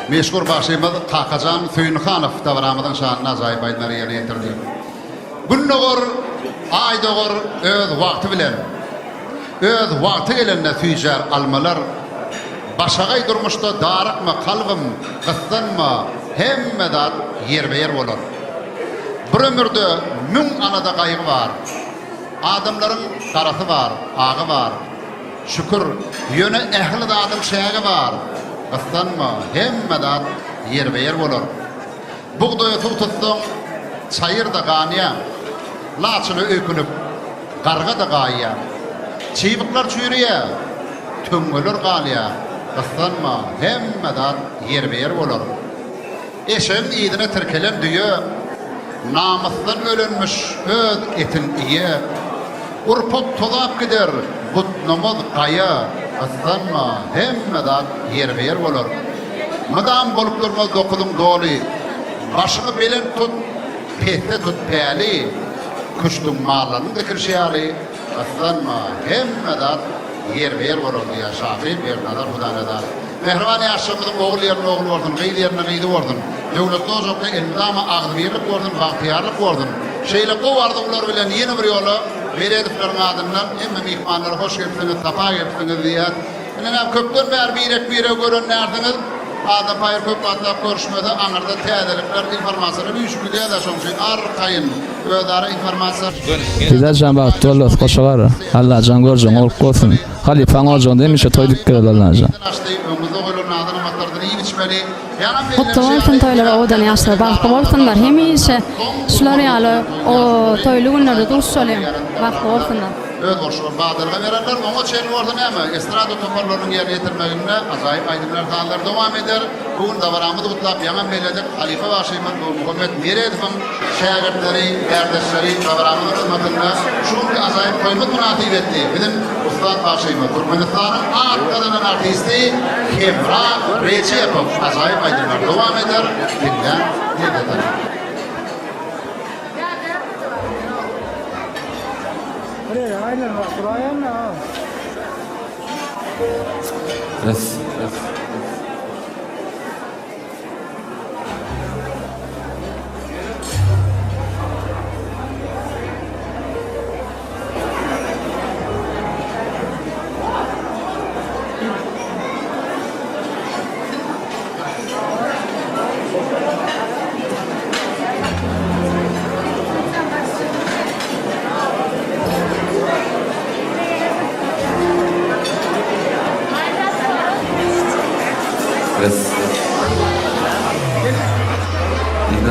Meşgul başımız Kakacan Füynxanov davramıdan şanına azayip aydınları yerine getirdi. Gündoğur, aydoğur öz vakti bilen, öz vakti gelenine tüycer almalar, başagay durmuşta darık mı, kalbim, kıstan mı, hemmedat yer beyer olur. Bir ömürde mün anada kaygı var, adamların tarafı var, ağı var, şükür, yönü ehli de adım şeyi var, kıslanma, hemmedat yer beyer olur. Buğdayı tututsun, çayır da ganiya, laçını öykünüp, karga da gaya, çiybikler çürüye, tüngülür galiya, kıslanma, hemmedat yer beyer olur. Eşeğin iyidine tirkelen düğü, namusdan ölünmüş öz etin iyi, urpop tolap gider, butnumuz kaya, kıslanma, hemmedat yer beyer olur. Mıdam bolup durmaz dokudum dolu, başını belen tut, pehte tut peyali, kuştum mağlanın dikirşiyali, kıslanma, hemmedat yer beyer olur diye şafir bir nadar hudanedar. Mehriban yaşamızın oğul yerine oğul vardın, gıydı yerine gıydı vardın. Devletli ocakta endama ağzıbirlik vardın, bahtiyarlık vardın. Şeyle ko vardı ular bilen yeni bir yolu, bir ediflerin adından, emme mihmanları hoş gepsiniz, tapa gepsiniz diye. Hem köptür ver bir görün nerdiniz. Adam payır köp atlap görüşmede anırda teğdelikler informasyonu büyüşkü diye de sonuçta arkayın ödara informasyon. Bize can baktı Allah koşalar. Allah can göreceğim ol olsun. Halifan olacağım demiş toyduk kere Allah can. Kutlu olsun toylara odan yaşlar. Baklı olsunlar. Hemişe şular yalı o toylu günlerde duruşu olayım. Baklı olsunlar. Öz borçluğun bağdırga verenler, ona çeyli orada ne mi? Estrada toparlarının yerine getirmeginde azayip aydınlar dağlar devam eder. Bugün davaramızı kutlap yaman beyledik. Halife başıyman bu Muhammed Meredov'un şagirdleri, kardeşleri davaramızın hizmetinde şunu azayip koymak münasip etti. Bizim Ustad başıyman Türkmenistan'ın arkadanın artisti Kemra Recepov azayip aydınlar devam eder. Dinlen, dinlen. Aynen bak, buraya mı? Yes.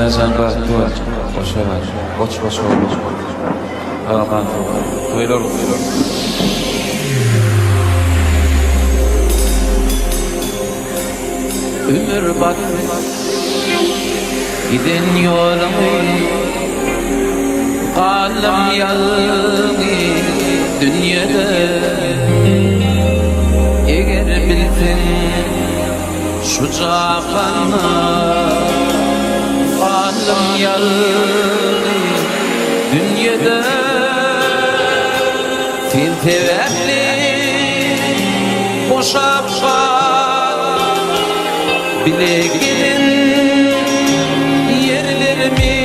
Allah'ın bahtı var. Koşa var. Koç olmuş. Aman. Toylar. Ömür bak giden yolumu kalım yalgı dünyada eğer bilsin şu cahana kalım yalgı dünyada fil tevelli boşa bile gelin yerlerimi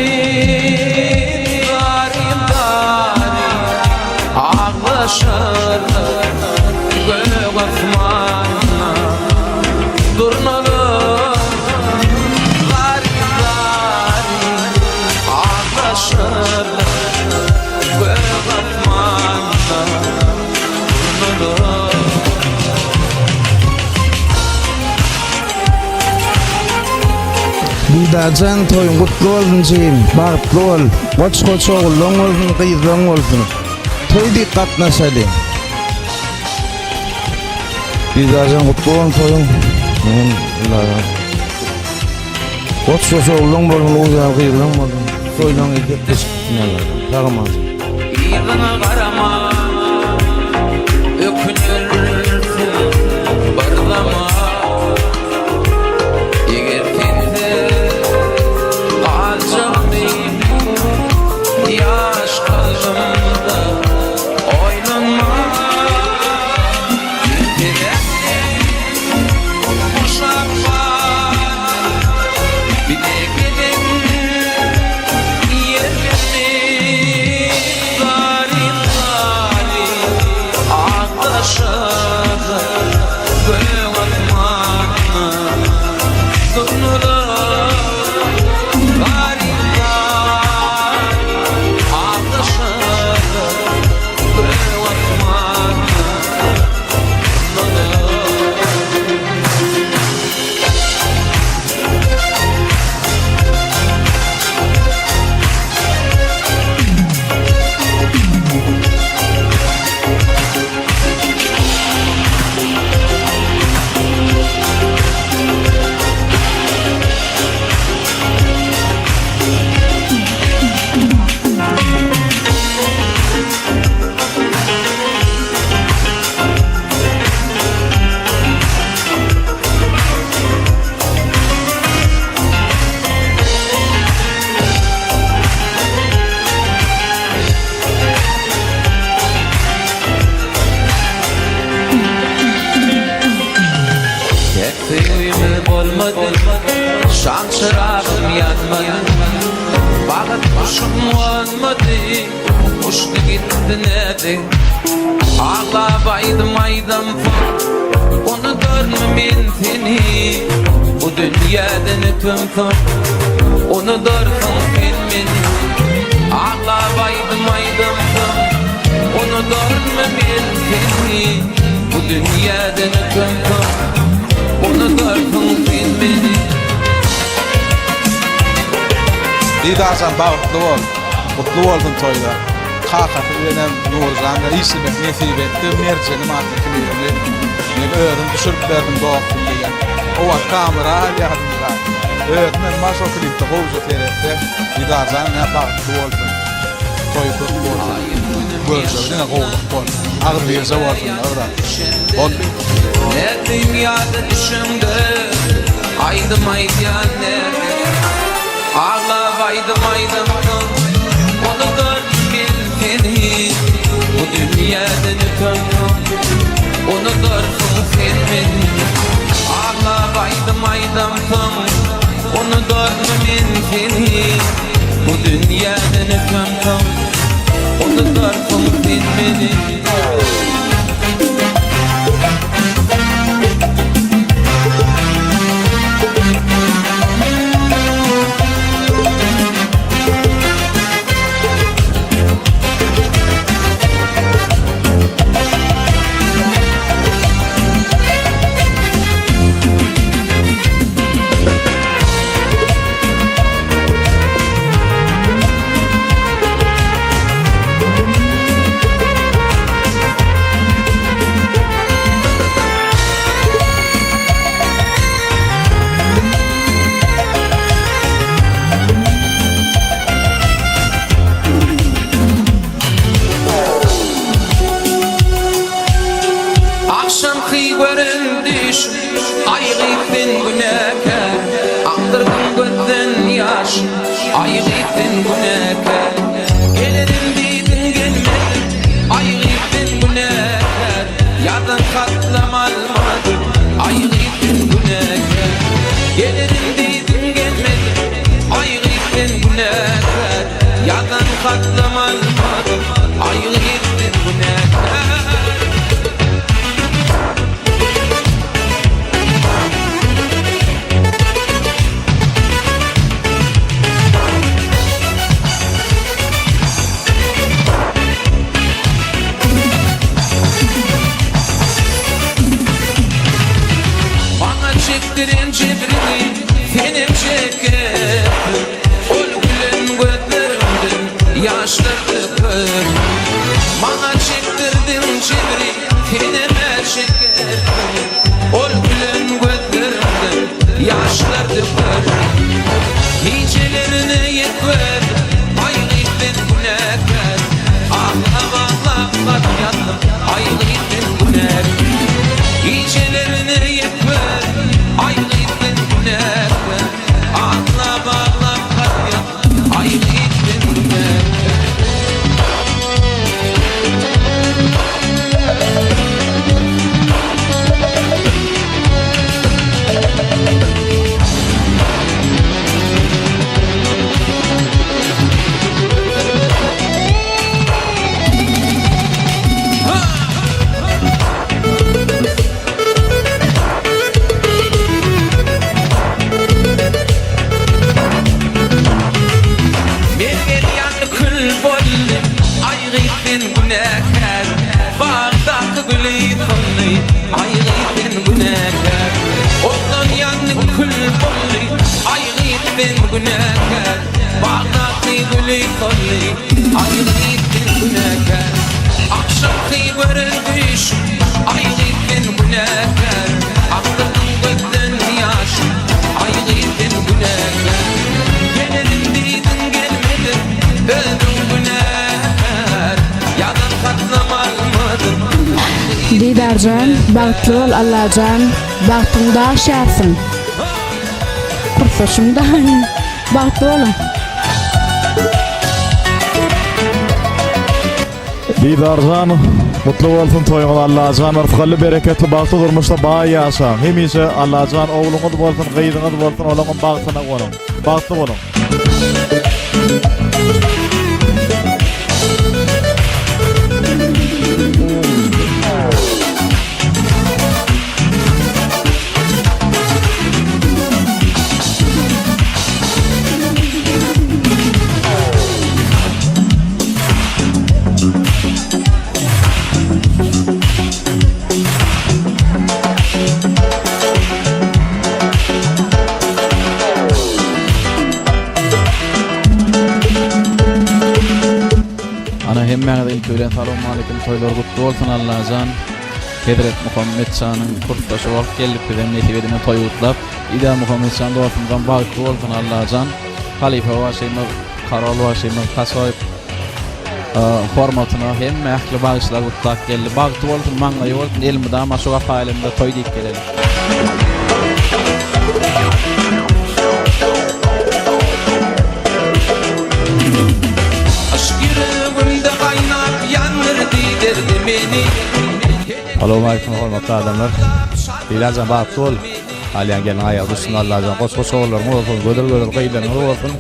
darim ağlaşır gök asmanına durnalı darim ağlaşır gök asmanına durnalı. Didarcan toyun kutlu olsun çiğim, bağıtlı ol, koç oğulun olsun, kıyızlan olsun. Toy dikkat nasali. Didarcan kutlu olsun toyun. Koç oğulun olsun, kıyızlan olsun. Toylan edip kısıtmalar. Tağımaz. İyilana karama, ökünürsün, barlama. Yaş kalbimde oynanma uşak var bir de gelin yerlerini zalim ağdaşadı gök atmanı sonura şan çırağım yanmadı, bağıt kuşum olmadı, uçtu gitti nerede? Ağlabaydım aydım onu görmem seni, bu dünyadan ötüm onu dörsün sen beni. Ağlabaydım aydım onu görmem seni, bu dünyadan ötüm onu dörsün sen beni. Didarcan bağıtlı ol, mutlu oldun toyda. Kakatı benim Nurcan'da işlemek nesip etti. Mercenim artık kilirli. Ben öğrenim düşürüp verdim doğum diye. O vakit kamera yardımda. Öğretmen maç o klipte kovucu seyretti. Didarcan ne bağıtlı oldun. Toy kutlu oldun. Görüşürüz yine kovduk oldun. Ağır bir yasa oldun. Ne dünyada düşümde aydım aydan nerede? Ağlaydım onu görmem seni, bu dünyadan ötüm onu görsün sen beni. Ağlaydım onu görmem seni, bu dünyadan ötüm onu görsün sen beni. Aşıqı göründüş aygıtın günekar Aktırdın gözden yaş aygıtın günekar Gelirim deydin gelmedin aygıtın günekar Yadan katlamalmadım aygıtın günekar Gelirim deydin gelmedin aygıtın günekar Yadan katlamalmadım aygıtın günekar Çektirin cebrini benim çekerim Ol gülen gözlerimden yaşlar dökerim Bana çektirdin cebrini benim çekerim Ol gülen gözlerimden yaşlar dökerim Hicelerini yetver aygıtın günekar Ağlam ağlam bak yattım aygıtın günekar Hicelerini yetver aygıtın günekar Ağlam ağlam bak yattım aygıtın günekar günekar Bağdat'ı gülü kolli aygıtın günekar Akşamı göründüş aygıtın günekar Aktırdın gözden yaş aygıtın günekar Gelirim deydin gelmedin öldün günekar Yadan katlamalmadım Didarcan, bagtly ol Allahjan, bagtyňda aşarsın. Kursaşımdan bagtly olun. Didarjan, mutlu bolsun toýuňyz Allahjan, rızkyly bereketli bagty durmuşda baý ýaşa. Hemise Allahjan oğluňyz bolsun, gyýdyňyz bolsun, olaňyň bagtyna bolun. Bagtly bolun. Hemmeňize ilk ölen salamu alaykum toýlar gutly bolsun Allahjan. Hedret Muhammed Şanyň kurtdaşy bolup gelip bilen nesip edene toý gutlap, ida Muhammed Şan dostumdan bagtly bolsun Allahjan. Halifa Waşymyz, Karol Waşymyz taşaýyp formatyna hemme ähli bagşlar gutlap geldi. Bagtly bolsun, maňlaý bolsun, elmide ama şoga faýlymda toý diýip gelelim. Assalamu alaykum hormatly adamlar. Dilarjan bagtly bol. Alyan gelen aýagy düşsün Allahjan. Goş-goş oğullarym bolsun, gödel-gödel gyýlaryň bolsun.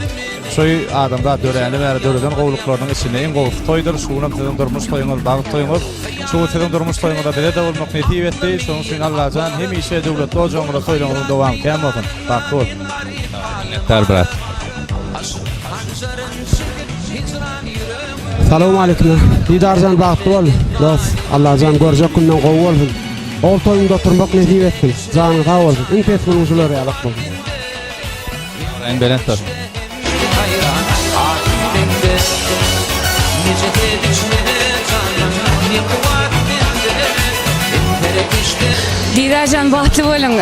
Şoý adamda döräni bäri döreden gowluklarynyň içinde iň gowsy toýdur. Şuňa tilim durmuş toýuňyz, bagty toýuňyz. Şu tilim durmuş toýuňyzda bile de bolmak nesip etdi. Şoň üçin Allahjan hemişe döwlet ojagyňda toýlaryň dowam kem bolsun. Bagtly bol. Terbiyet. Salamu alaykum. Didarjan bagtly bol. Dost, Allahjan görjek günden gowy bolsun. Ol toýunda turmak nesip etsin. Janyň sag bolsun. Iň pesmin usulary ýalak bolsun. En belenler. Didarjan bagtly bolun.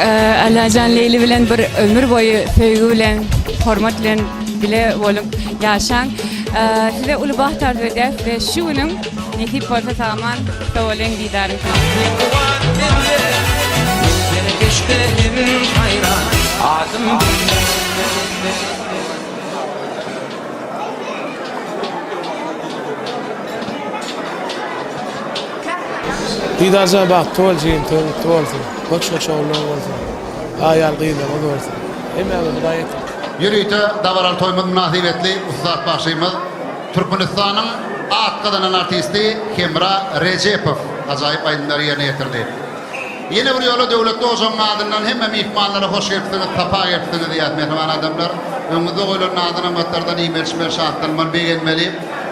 Allahjan Leyli bilen bir ömür boyu söýgü bilen, hormat bilen bile bolun ýaşaň. Size uly baht arz ederiz ve şu günün Nesip bolsa saman tolen didarın. Yine geçtim hayran ağzım Didarcan bak tuvalcıyım tuvalcı. Bak şu şovlu olsun. Ayal gıyla olsun. Hemen gayet. Yürüyte davaral toymud münasibetli ustad başımız Türkmenistan'ın at kazanan artisti Kemra Recepov acayip aydınları yerine getirdi. Yine bir yola devletli ozon adından hem mihmanlara hoş geldiniz, tapa geldiniz diye mehman adamlar. Önümüzde koyulan adına matlardan imerşmer şahatlarından beğenmeli.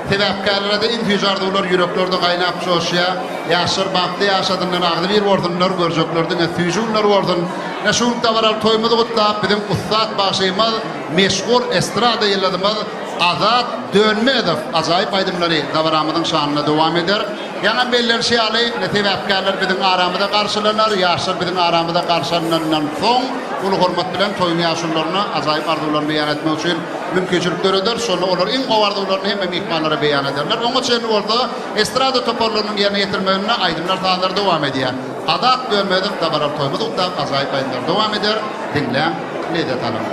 Tevapkarlara da infijarda ular yüreklerde kaynap soşya. Yaşır baktı yaşadığından ağzı bir vardınlar göreceklerden füjunlar vardın. Neşun tavaral toymadı kutlap bizim ustad başımız meşgul estrada yılladığımız Azat Dönmedov acayip aydınları davaramızın şanına devam eder. Yana belirli şeyali tevapkarlar bizim aramızda karşılanır, yaşır bizim aramızda karşılanırından son ulu hürmet bilen toyunu yaşırlarını acayip arzularını beyan etmek için mümkünçülükleridir. Sonra olur in kovardılarını hem mihmanlara beyan ederler. Onun için orada estrada toparlarının yerine getirmelerine aydınlar dağları devam ediyor. Azat Dönmedov davaral toyumuz uktap acayip aydınlar devam eder. Dinleyen lezzet alın.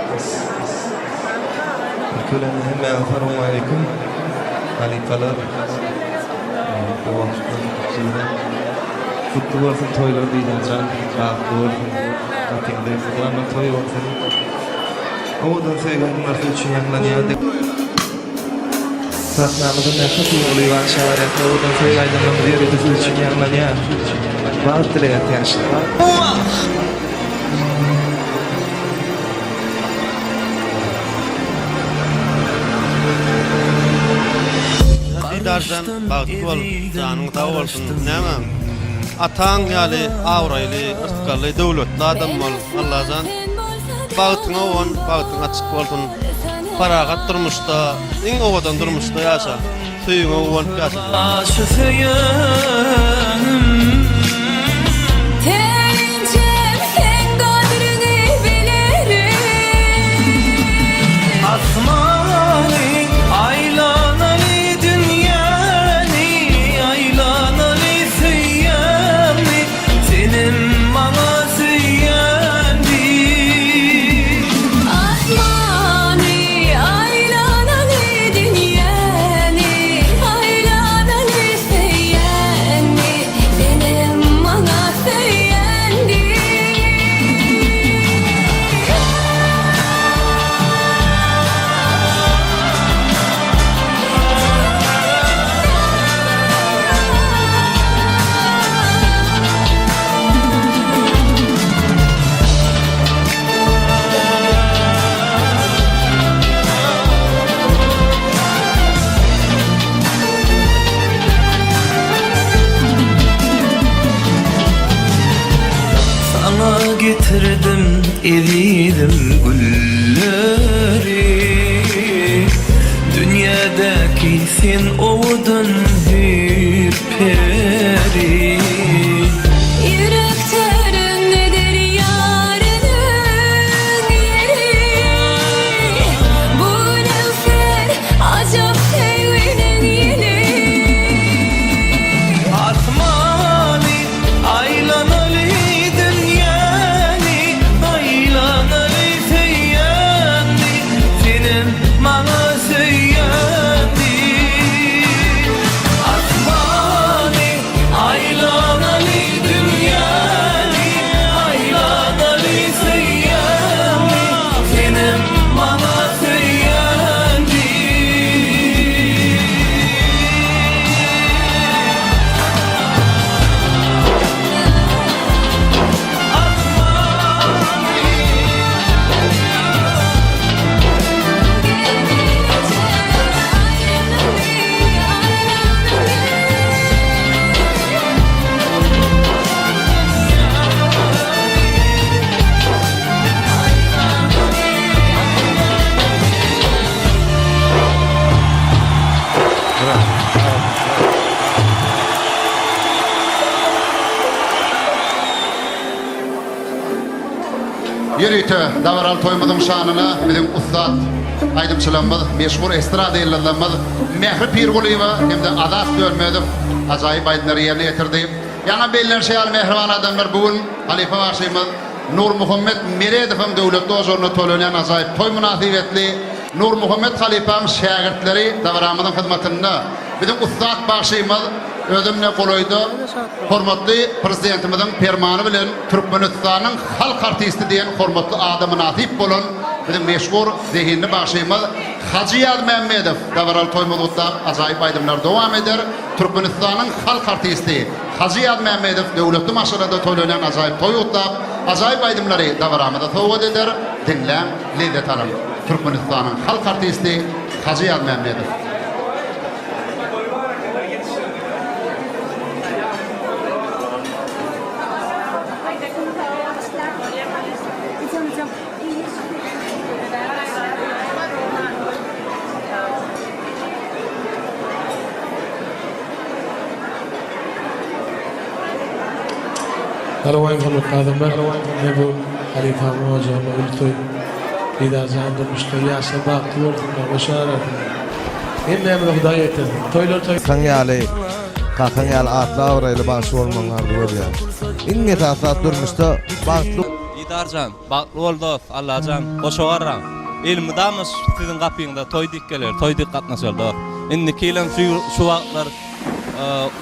Assalamu alaikum. Halifalar. Kutlu olsun toylar Didarcan. Baklı olsun. Atimde kutlanan toy olsun. Oğudan sevgilim arzu için yaklanıyor. Sahnamızın nefes yolu var şaharette. Oğudan sevgilim diğer ötesi için yaklanıyor. Bazı dileyat yaşlar. Didarcan bağıtı ol, canın sağ olsun, nemem. Atan yali, avraylı, ırtkalı, devletli adam ol, Allah'tan. Bağıtına olan, bağıtın açık olsun. Paragat durmuşta, in ovadan durmuşta yaşa. Suyun olan yaşa. Tencem sen kadrini bilirim. Asmani, aylanali dünyani, aylanali süyyani, senin bana süyyani. Asmani, aylanali dünyani, aylanali süyyani, senin bana süyyani. Sana getirdim, eridim gülleri. Dünyadaki sen oğudun bir peri. Yüreklerin nedir yarının yeri? Bu nefser acap sevginin yeri. Asmani, aylanali dünyani, aylanali süyyani, senin bana süyyani. Asmani, aylanali dünyani, aylanali süyyani, senin bana süyyani. Yürüyte davaral toymudun şanına bizim ustad aydımçılanmaz, meşhur estrada ellanmaz, Mehri Pirguliyeva hem de Azat Dönmedov acayip aydınları yerine getirdi. Yana belirlen şey al mehriban adamlar bugün halife başımız Nur Muhammed Meredov'un devletli ozorunu tolanan acayip toy münasibetli Nur Muhammed halifam şagirdleri davramının hizmetinde bizim ustad başımız özümle kolaydı. Hormatly prezidentimizin fermanı bilen Türkmenistan'ın halk artisti diyen hormatly adamı nasip bolan bizim meşhur zehinli başımız Hacı Yaz Mehmedov davral toymulukta acayip aydımlar devam eder. Türkmenistan'ın halk artisti Hacı Yaz Mehmedov devletli maşalada toylanan acayip toyutta acayip aydımları davramada tovat eder. Dinlen, lezzet alın. Türkmenistan'ın halk artisti Hacı Yaz Mehmedov. Arawayım hanımlar, ne bu halife hocam, ültoy lidercan durmuştu, yaşa baktı ortada, başarı. Hem de emre Huday yeter. Toylar toy. Kakan yali atlı avrayla başı olmanlar var ya. İnge tasat durmuştu, baktı. Lidercan, baktı oldu, Allah'can, koşuvarran. Elmidamiz sizin kapıyında toy dikkeler, toy dikkatnaşıldı. Indi kilen şu vaktlar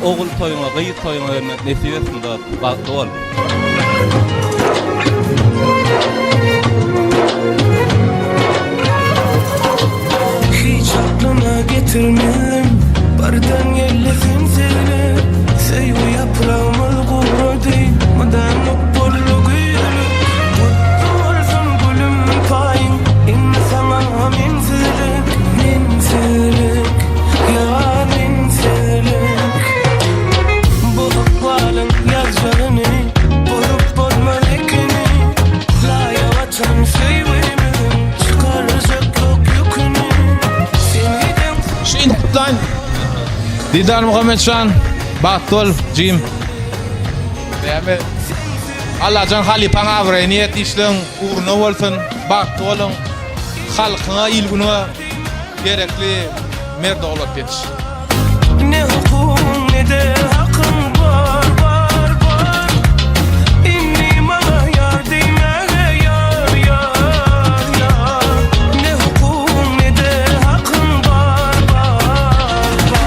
oğul toyuna, gıyıt toyuna vermek nesip etsin de baktı ol. Hiç aklıma getirmedim, bardan yerlesin seni. Seyu yaprağımı kurdu, madanlık borlu gülü. Mutlu olsun gülüm payın, inme sana minsilik, minsilik, ya minsilik. Bu akvalın yazlarını, bolup bolma lekini, la yavatan seyvimin, çıkaracak yok yükünü. Şintan Didar Muhammed Şan Bahtol Jim Demi Allah'can halipan avre niyet işlerin uğruna olsun Bahtol'un halkına ilguna gerekli merde olup yetiş. Ne hukukun ne de hakkın var var var. İnni bana yardım eyle yar yar yar. Ne hukukun ne de hakkın var var var.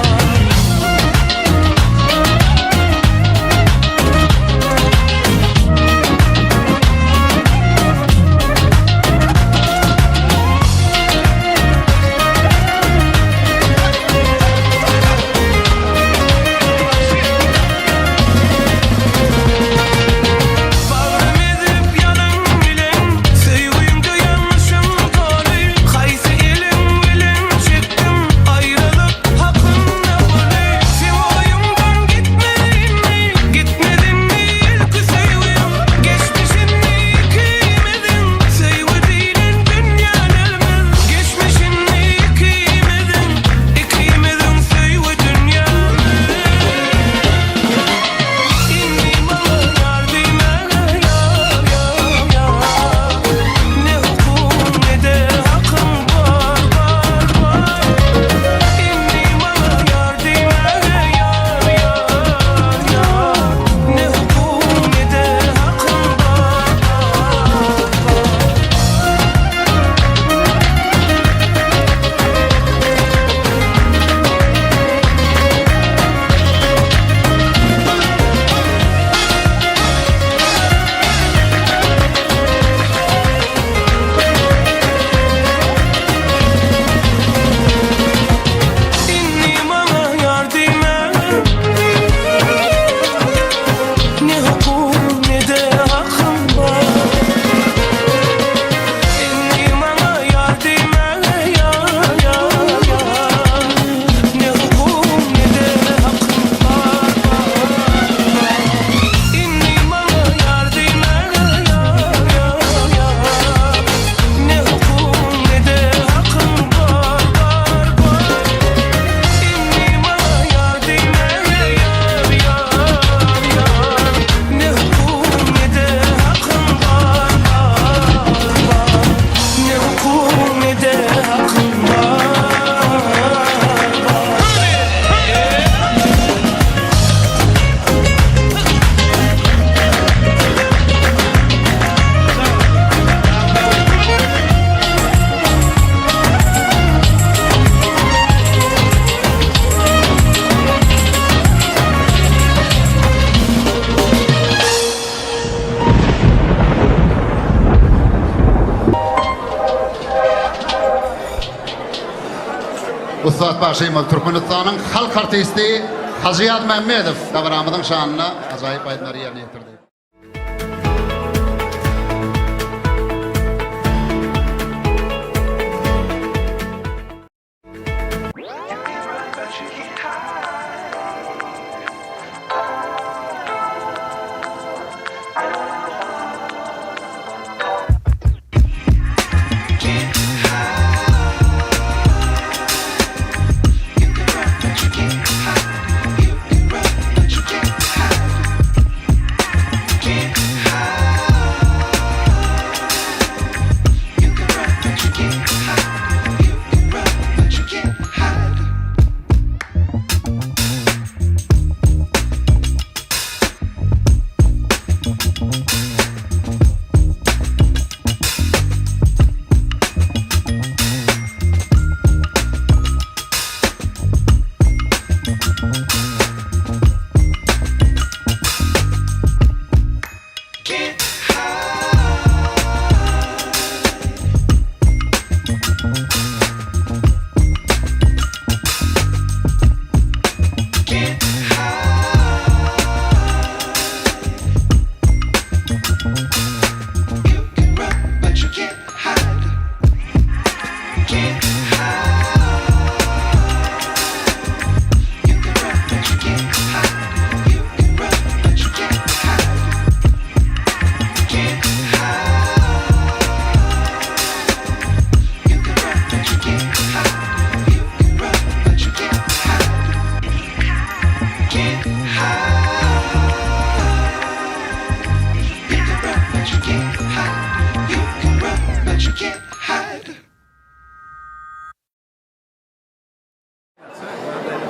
Ustad Başymyz Türkmenistan'ın halk artisti Haziyat Mehmedov davramydyň şanyna ajaýyp aýdymlar ýerine ýetirdi.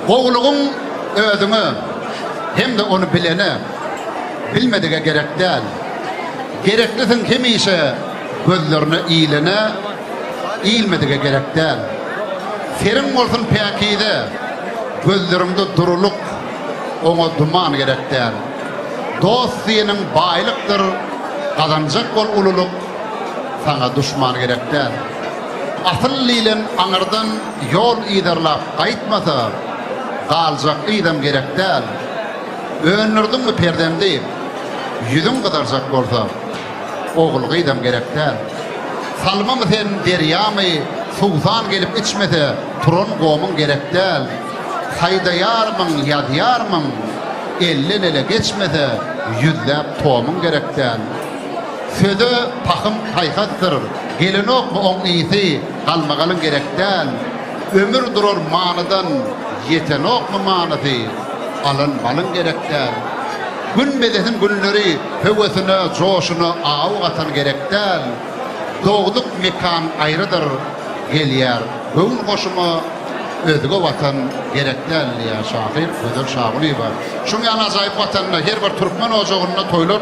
Oğluğun ödünü hem de onu bilene bilmedige gerek değil. Gereklisin kim ise gözlerini iyilene iyilmedige gerek değil. Serin olsun pekide gözlerimde duruluk ona duman gerek değil. Dost senin baylıktır kazanacak ol ululuk sana düşman gerek değil. Asıl lilen anırdan yol iderlap kayıtmasa kalacak idem gerek değil. Önürdün mü perdemdeyim? Yüzün kadarcak olsa oğul idem gerek değil. Salma mı sen deryamı sultan gelip içmese turun gomun gerek değil. Haydayar mın yadyar mın ellen ele geçmese yüzlep toğumun gerek değil. Sözü pakım haykattır. Gelin ok mu on iyisi kalmagalın gerek değil. Ömür durur manıdan yeten ok mu manısı alın balın gerek değil. Gün bedesin günleri hevesine, coşunu avu atan gerek değil. Doğduk mekan ayrıdır gelyer. Gün koşumu özgü vatan gerek değil ya şahir, ödül şahuli var. Şun yana zayıf vatanına her bir Türkmen ocağına toylar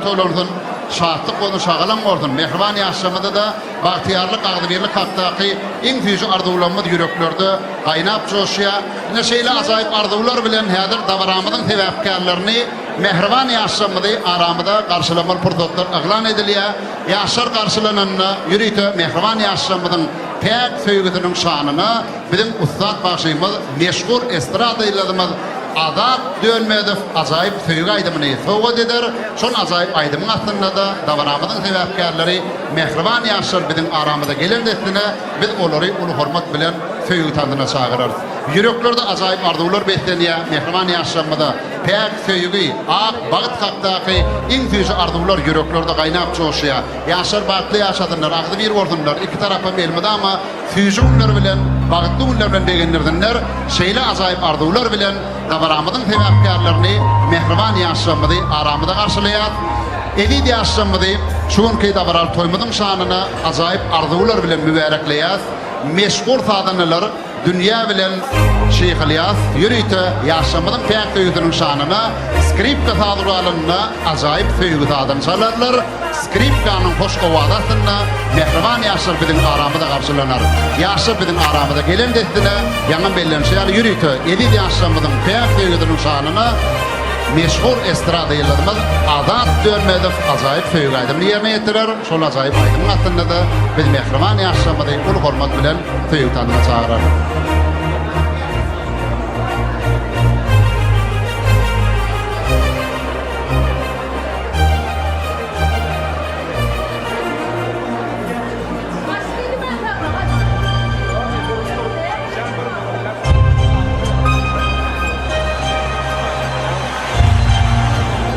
şahtlık onu şağılan ordun. Mehriban yaşamada da bahtiyarlık, ağdıbirlik haktaki en füzü arzulanmadı yüreklerde kaynap coşuya. Yine şeyle azayip arzular bilen hedir davaramıdın tevafkarlarını Mehriban yaşamada aramıda karşılamalı fırsatlar ıglan ediliyor. Yaşar karşılananına yürüytü Mehriban yaşamadın pek söygütünün şanına bizim Ustad Başymyz meşgul estrada iladımız Azap dönmedif azayip söýgü aýdymyny sowgat eder. Şol azayip aýdymyň aslynda da davaramyzyň sebäpkärleri mehriban ýaşlar biziň aramyzda gelendesine biz olary uly hormat bilen söýgü tandyna çagyrarys. Yüreklerde azayip arzular beslenýär mehriban ýaşlarymyzda pek söýgü ak bagyt hakdaky iň füýji arzular yüreklerde gaýnap çoşýar. Ýaşlar bagtly ýaşadynlar, agdy bir bordunlar, iki tarapy belmede ama füýji günler bilen bagtly günler bilen degenlerdiler. Şeýle azayip arzular bilen davaramyzyň sebäpkärlerini mehriban ýaşlarymyzy aramyda garşylaýar. Evi ýaşlarymyzy şuňky davaral toýmadyň şanyna azayip arzular bilen mübarekleýär. Meşgul sadanlar dünya bilen şeýhlyas ýürüýte ýaşamyň pek söýgüniň şanyna skripka saduralaryna ajaýyp söýgü sadan çalarlar. Skripkanyň hoş owadasyna mehriban ýaşlar biziň aramyda garşylanar. Ýaşlar biziň aramyda gelendesine ýaňa bellenşýär ýürüýte evi ýaşamyň pek söýgüniň şanyna meşhur estrada ýyllarymyz azat dönmedip ajaýyp söýgü aýdymny ýerine ýetirer. Şol ajaýyp aýdymyň aslynda da biz mehriban ýaşamyzy uly hormat bilen söýgü tandyna çagyrarys.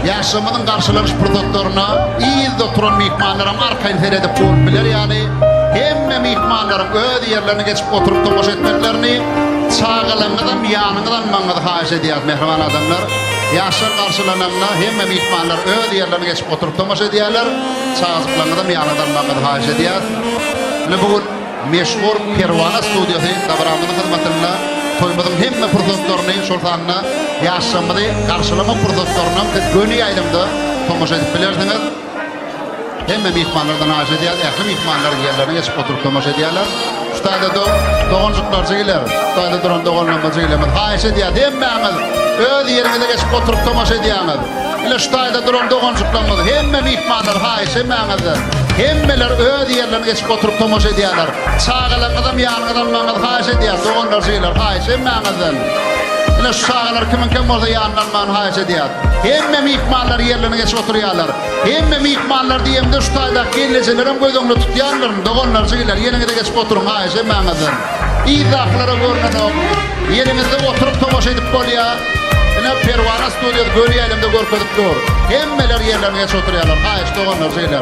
yaşamının karşılanış produktlarına iyi oturan mihmanlarım arkayın seyredip bilir yani hemme mihmanlarım öde yerlerine geçip oturup tomoş etmeklerini sağılığından yanından mangadı haş ediyat mehriban adamlar yaşar karşılananla hemme mihmanlar öde yerlerine geçip oturup tomoş ediyorlar sağlıklarından yanından mangadı haş ediyat bugün meşhur Pervana stüdyosu Davramının hizmetinde toymadığım hemme produktörünü sultanına yaşamadı karşılama produktörünü gönü ayrımda tomoş edip bilirsiniz hemme mihmanlardan haş ediyat ehli mihmanlar yerlerine geçip oturup tomoş ediyorlar Şutayda doğuncuklar çekilir Şutayda duran doğulmanlar çekilemez haş ediyat hemme ağız öde yerine geçip oturup tomoş ediyorlar ile şutayda duran doğuncuklar hemme mihmanlar haş hemme ağızlar hemmeler öde yerlerine geçip oturup tomoş ediyorlar sağılanıdan yanıdan mangadı haş ediyor doğunlar çekilir haş hemme ağızlar ile şu sağlar kimin orada yanından man haş ediyor hemme mihmanlar yerlerine geçip oturuyorlar hemme mihmanlar diyemde şu tayda kellecilerim gözünü tutuyanlarım doğunlar çekilir yerine de geçip oturun haş hemme ağızlar İzahlara görünen yerimizde oturup tomoş edip kolya yine Pervana stüdyoda gölü elimde görkedik dur hemmeler yerlerine geçip oturuyorlar haş doğunlar çekilir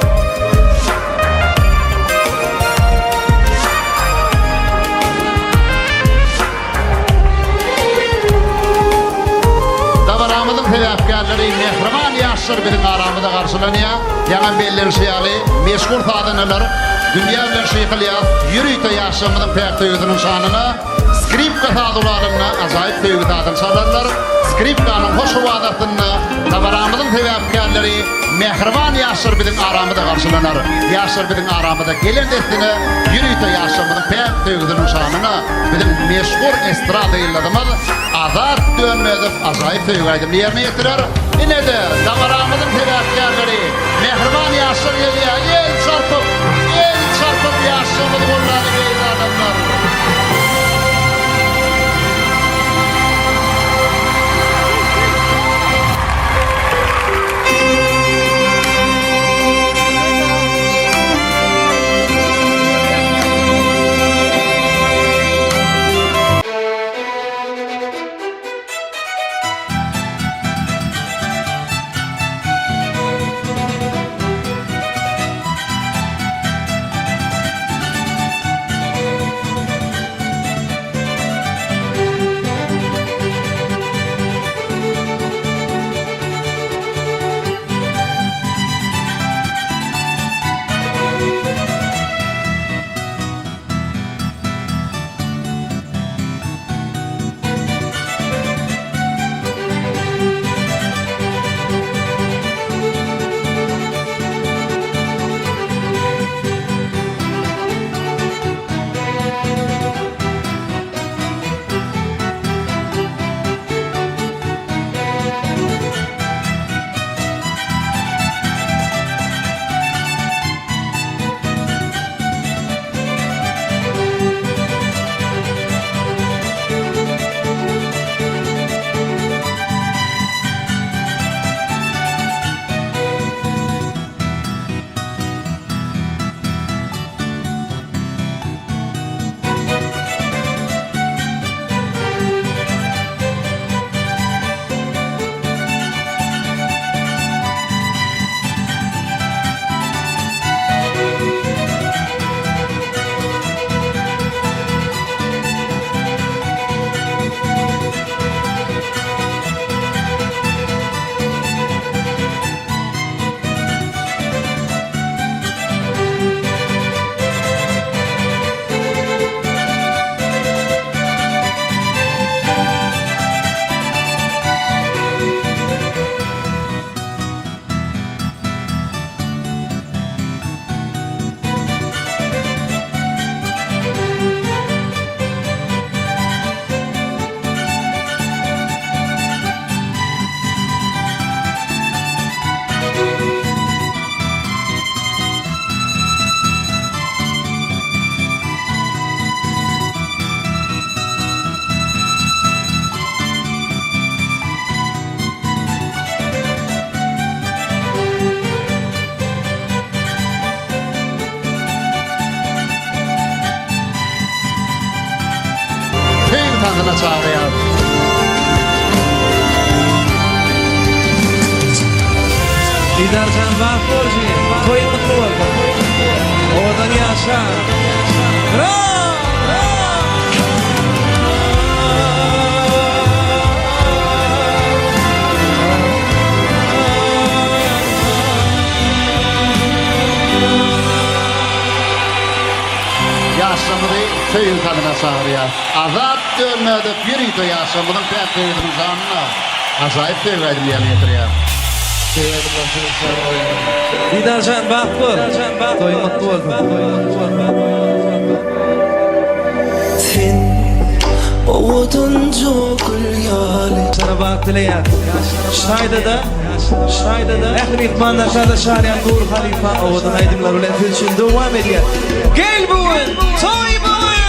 Davramızın tevafkarları mehriman yaşlar benim aramıda karşılanıyor. Yanan belleri şiyali, meşgul fadanalar, dünya bilen şeyhiliyat, yürüyte yaşamının pekte yüzünün şanına, skripka tadularına azayip tevgü tadın sallarlar, skripkanın hoş vadatını, davramızın tevafkarları mehriman yaşlar benim aramıda karşılanır. Yaşlar benim aramıda gelen destine, yürüyte yaşamının pekte yüzünün şanına, benim meşgul estrada illadımız, azat dönmedip azayip tevgaydım yerine getirir. Yine de davaramızın tevafkarları mehriban yaşlar geliyor. El çarpıp yaşamını bunları beyler adamlar. tadına çağırıyor. Didarcan bahtlı olsun. Toy mutlu olsun. Odan yaşa. Yaşamını söyün kadına sağırıya. Azat dönmedi bir ito yaşamının pek zanına. Acayip sevgaydım getiriyor. Didarcan bahtlı olsun. Toy mutlu olsun. Oğudun çok yali Sana baktı ya. Şayda da ehli ihmanlar kada şariyan dur halifa oğudun aydımlar ulen tülçün devam ediyor. Gel bugün, toy bugün.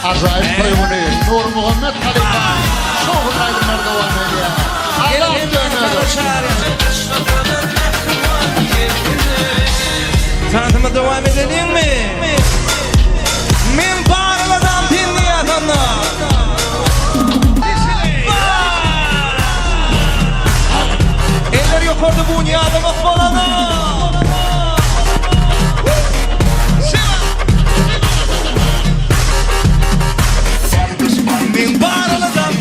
Acayip toy bunu. Nur Muhammed Halifa. Soğuk aydımlar devam ediyor. Allah dönmedi. Tanıtıma devam edelim mi? Min paraladan dinleyetanlar. Eller yukarıda bu dünyada mahvolana. Min paraladan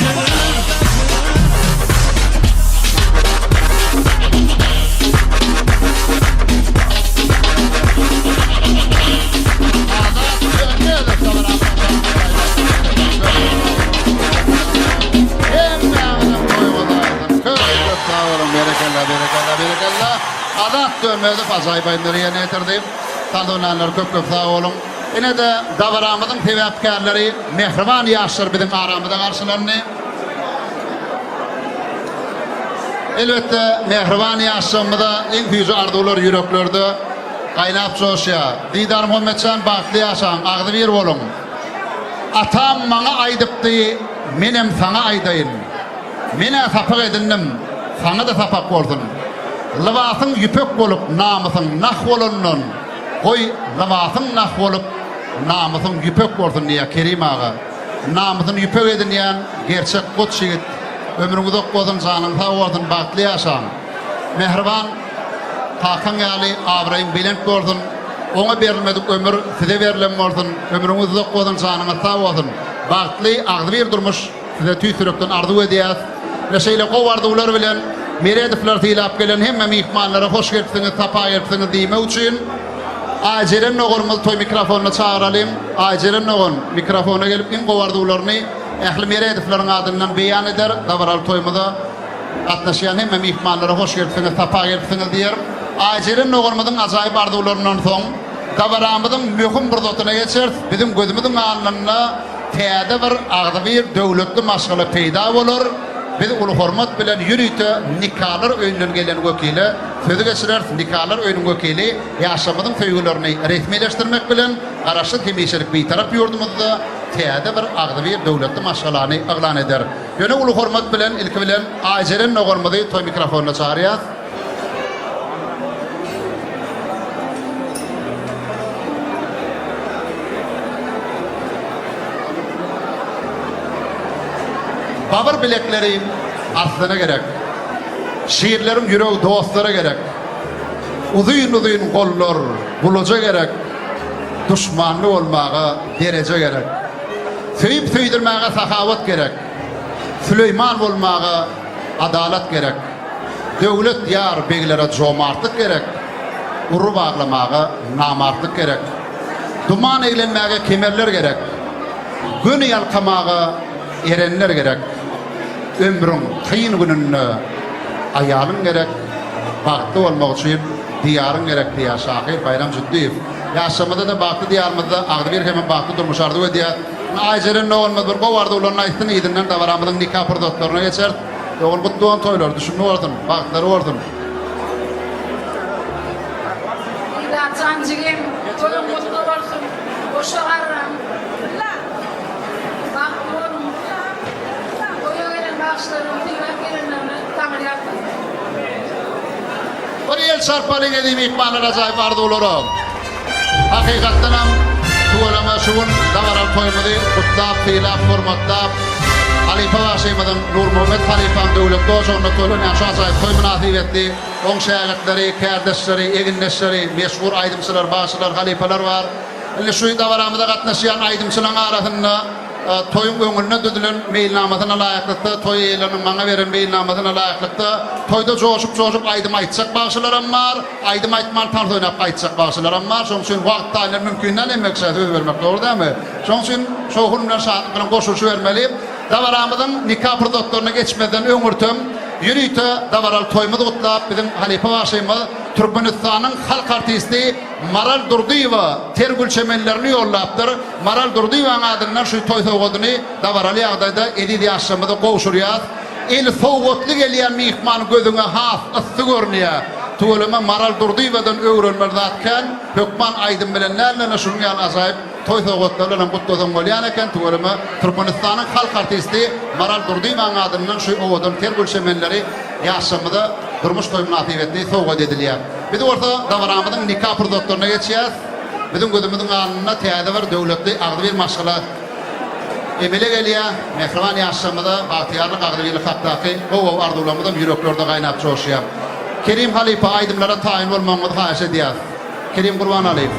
Berekalla. Adat dönmedi acayip ayınları yerine getirdim. Tanıdığınlar köp sağ olun. Yine de davaramızın tevafkarları mehriban yaşlar bizim aramızda karşılarını. Elbette mehriban yaşlarımızda en yüzü ardular yüreklerde kaynap soğuşya. Didar Muhammedcan baktı yaşam, ağdı bir olun. Atam bana aydıptı, menem sana aydayın. Mene sapak edindim, sana da sapak oldun. Lavasın yüpek olup namusun nah olunun. Koy lavasın nah olup namusun yüpek oldun diye Kerim ağa. Namusun yüpek edinyen gerçek kut şigit. Ömrünüzü okudun canın sağ oldun baktı yaşam. Mehriban Hakan yali Avrayım bilen gördün. Ona verilmedik ömür size verilen oldun. Ömrünüzü okudun canın sağ oldun. Baktlı ağzı bir durmuş. Size tüy sürüktün arzu ediyaz. Neşeyle kovardılar bilen Meredifler tilap gelen hem mihmanlara hoş geldiniz, tapa geldiniz diyme için acilen oğlumuz toy mikrofonunu çağıralım. Acilen oğlum mikrofona gelip in kovardılarını ehli Merediflerin adından beyan eder. Davaral toyumuza atlaşan hem mihmanlara hoş geldiniz, tapa geldiniz diyer. Acilen oğlumuzun acayip ardılarından son davaramızın mühim bir dotuna geçer. Bizim gözümüzün alnına teyade bir ağzı bir devletli maşgala peyda olur. Biz ulu hormat bilen yürüyte nikahlar önünden gelen vekili, sözü geçirer nikahlar önün vekili yaşamının feygularını resmileştirmek bilen araştırma komisyonluk bir taraf yurdumuzda teyade bir ağzı bir devletli maşgalanı ilan eder. Yöne ulu hormat bilen ilk bilen acilen noğurmadı toy mikrofonuna çağırıyaz. Babır bilekleri aslına gerek. Şiirlerim yürek dostlara gerek. Uzun kollar buluca gerek. Düşmanlı olmağa derece gerek. Söyüp söydürmeğe sahavat gerek. Süleyman olmağa adalet gerek. Devlet yar beylere comartlık gerek. Uru bağlamağa namartlık gerek. Duman eylenmeğe kemerler gerek. Gün yalkamağa erenler gerek. Ömrün kıyın gününü ayalın gerek. Baktı olmak için diyarın gerek diye Şahir Bayram Züddüyev. Yaşamada da baktı diyarımızda ağdı bir hemen baktı durmuşardı ve diye Aycer'in ne olmadı bir kovardı ulanın ayıttın iyidinden davaramızın nikah pırdotlarına geçer. Oğul kutluğun toylar düşünme ordun, baktıları ordun. İda cancığım, toyun mutlu olsun, boşa arram. Bir el sarpaling edeyim ihmanlar acayip vardı olurum. Hakikatten hem tuğlama şuun davaral toymadı, kutlap, tilap, formatlap, Halipa Vasimy'dan Nur Muhammed Halifa'nın döwlet dozunda toylan ýaşaýan toy münasibetli oň şäherleri, kärdeşleri, egindeşleri, meşhur aýdymçylar, başylar, halipalar bar. Ille şu dawaramyzda gatnaşýan aýdymçylaryň arasynda toyun öňüne düdülen meýilnamasyna laýyklykda, toy eýleriniň maňa beren meýilnamasyna laýyklykda, toyda joşup aýdym aýtjak bagşylaram bar, aýdym aýtman tarz oýnap aýtjak bagşylaram bar. Şoň üçin wagt taýlar mümkinlen emek söz bermek dogry dämi? Şoň üçin şoğun bilen saat bilen goşuşy bermeli. Dawaramyzyň nikah protokolaryna geçmeden öňürtüm ýürüýte dawaral toýmuzy gutlap bizim Halipa Vasimyz Türkmenistanyň halk artisti Maral Durdiýewa tergülçemellerini ýollapdyr. Maral Durdiýewaň adyndan şu toý sowgadyny dawaraly ýagdaýda edidi ýaşamyda gowşurýar. El sowgatly gelýän mihman gözüňe has ysty görnýär. Tuğulama Maral Durdiýewadan öwrenmer zatken hökman aýdym bilen näme şunu ýan azaýyp toy sowgatlaryny gutladan bolýan eken. Tuğulama Türkmenistanyň halk artisti Maral Durdiýewaň adyndan şu owadan tergülçemelleri ýaşamyda durmuş toy münasibetli sowgat edilýär. Biz orta dawaramyzyň nikah protokolaryna geçýär. Bizim gözümizin alnına täze bir döwletli agdy bir maşgala emele gelýär. Mehriban ýaşamyda bagtyarlyk agdy bir hatdaky owa arzulamyda ýüreklerde gaýnap joşýar. Kerim Halipa aýdymlara taýin bolmagyny haýyş edýär. Kerim Gurbanaliýew.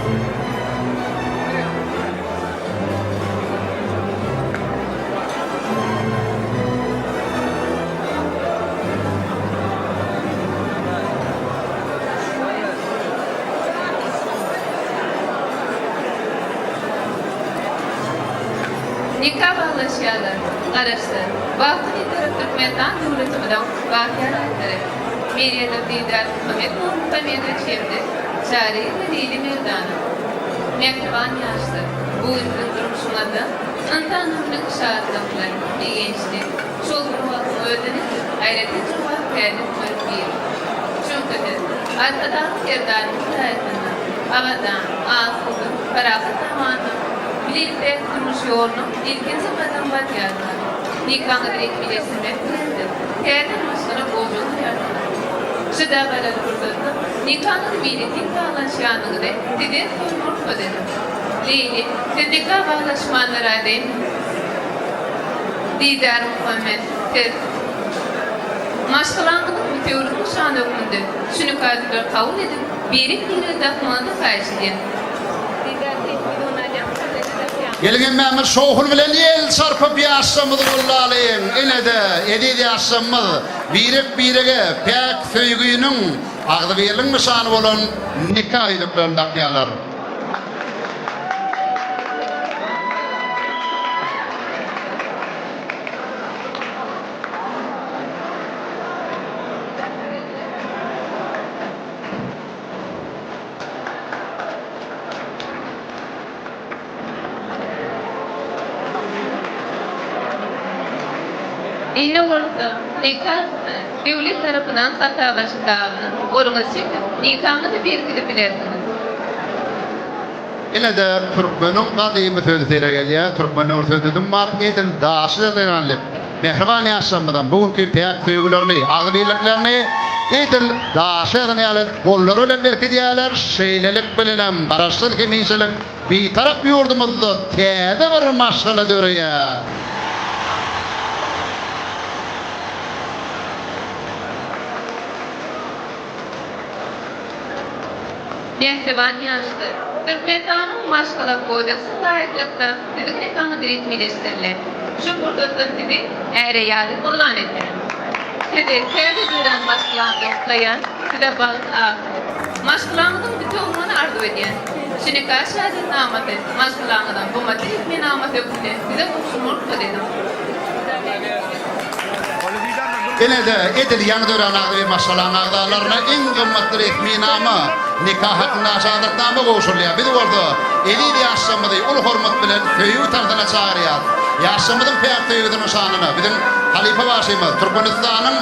Nikah bağlaşýarlar, garaşdy. Wagty ýeterek Türkmenistan döwletimiň wakyalatlary. Meriýet Didar Muhammed Muhammed Çemdi, Şari Dili Merdan. Mehriban ýaşdy. Bu ýylyň durmuşynda antanlyk şahatlyklary begençlik, şol wagt ödeni aýratly jogap berip bir. Çünki arkadan kerdan taýtynda avadan asyl parahat tamany birlikte durmuş ýolunu ilkinji kadam batýarlar. Nikahı direkt bilesime bildi. Terden başına boğulun yardım. Şıda bala durdu. Nikahı birlikte bağlaşanlığı da deden koymak ödedim. Leyli, sen nikah bağlaşmanlara değil. Didar Muhammed, ter. Maşkalanlığın bitiyorunu şan ökündü. Şunu kardılar kabul edip, birik bir dakmanı karşılayın. Gelin memur şoğul bilen el sarpıp yaşamıdı bullalayın. Ine edidi yaşamıdı. Birege pek söygüyünün ağdı verilin nişanı olan nikah ediplerini dakyalar. İnne olursa nikah devlet tarafından satalaşıldığını korunması için nikahını da bir gidip bilersiniz. Ine de Türkmen'in kadimi sözlere gelýär. Türkmen'in sözüdüm var. Edin daşy denenlip. Mehriban yaşamydan bugünkü pek söýgülerini, agdylarlaryny edin daşy denenlip. Gollary bilen berkidýärler, şeýlelik bilen baraşsyl keminçilik bir tarap ýurdumyzda täze bir maşgala döreýär. Mehriban ýaşdy. Türkmenistanyň maşgala kodeksi laýyklykda sizin nikahı direkt bilesizler. Şu buradasın sizi äre ýaly kurlan etdiler. Sizi täze duran maşgalandyklayan size bağlı maşgalanlygyň bütünligini arzu edýän. Şu nikah şahidnamaty maşgalanlygydan bu materýal menamat öpüne size guşmurk ededim. Ine de edilýän dören agdy maşgalaň agdalaryna iň gymmatly resmi nama nikah hakkında şahadetname gowşurýar. Biz orada edidi ýaşamydy ul hormat bilen söýüp tardyna çağırýar. Ýaşamydyň pek töýüdüň şanyna bizim Halipa Vasimyz Türkmenistanyň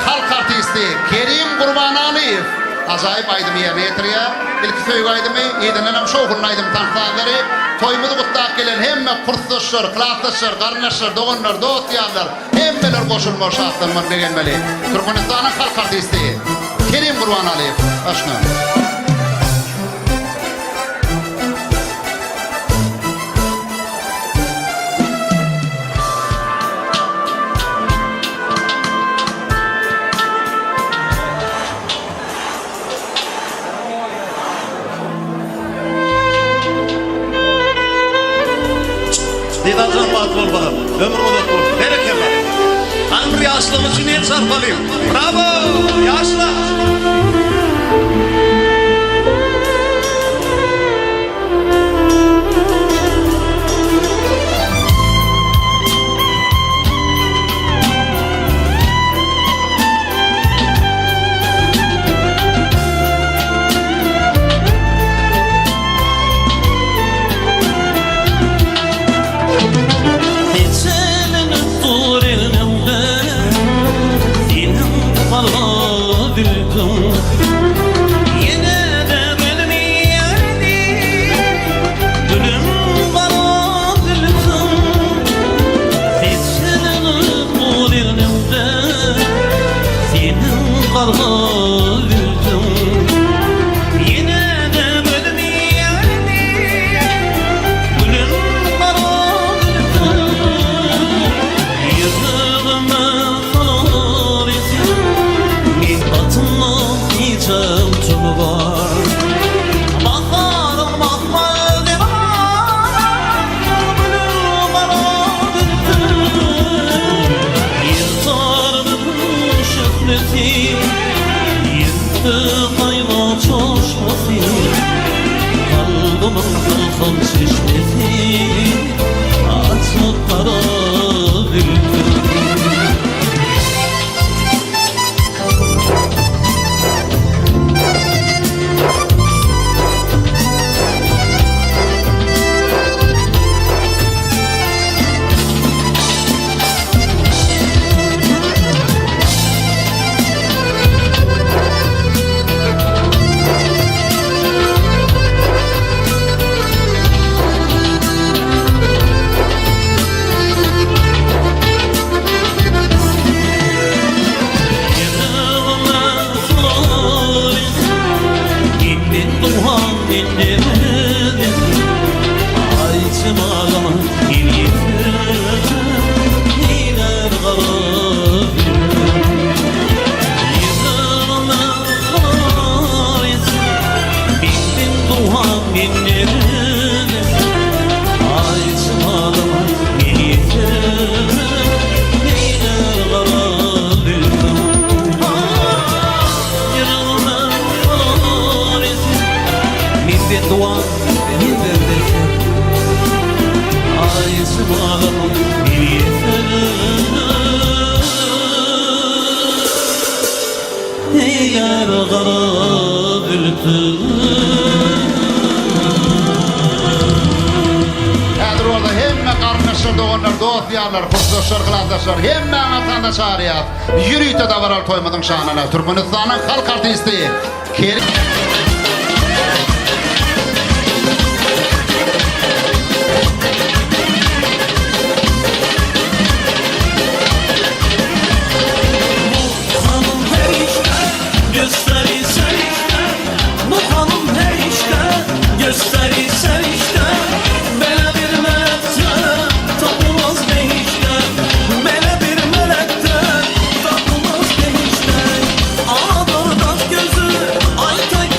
halk artisti Kerim Gurbanaliýew ajaýyp aýdym ýerine ýetirýär. Ilki söýgü aýdymy edinlenem şoğun aýdym tantanlary toýmuzy gutlap gelen hemme kurtdaşlar, klassdaşlar, garnaşlar, doganlar, dostýarlar hemmeler goşulma şahatlanmak degenmeli. Türkmenistanyň halk artisti Kerim Gurbanaliýew aşna. Didarcan batıl olmalı. Ömür uzak olsun. Bereket var. Tanrı yaşlımız için el sarfalıyım. Bravo! Yaşlı! Yürüyte de varar toymadın şanına. Türkmenistan'ın halk artisti. Gözü ay tek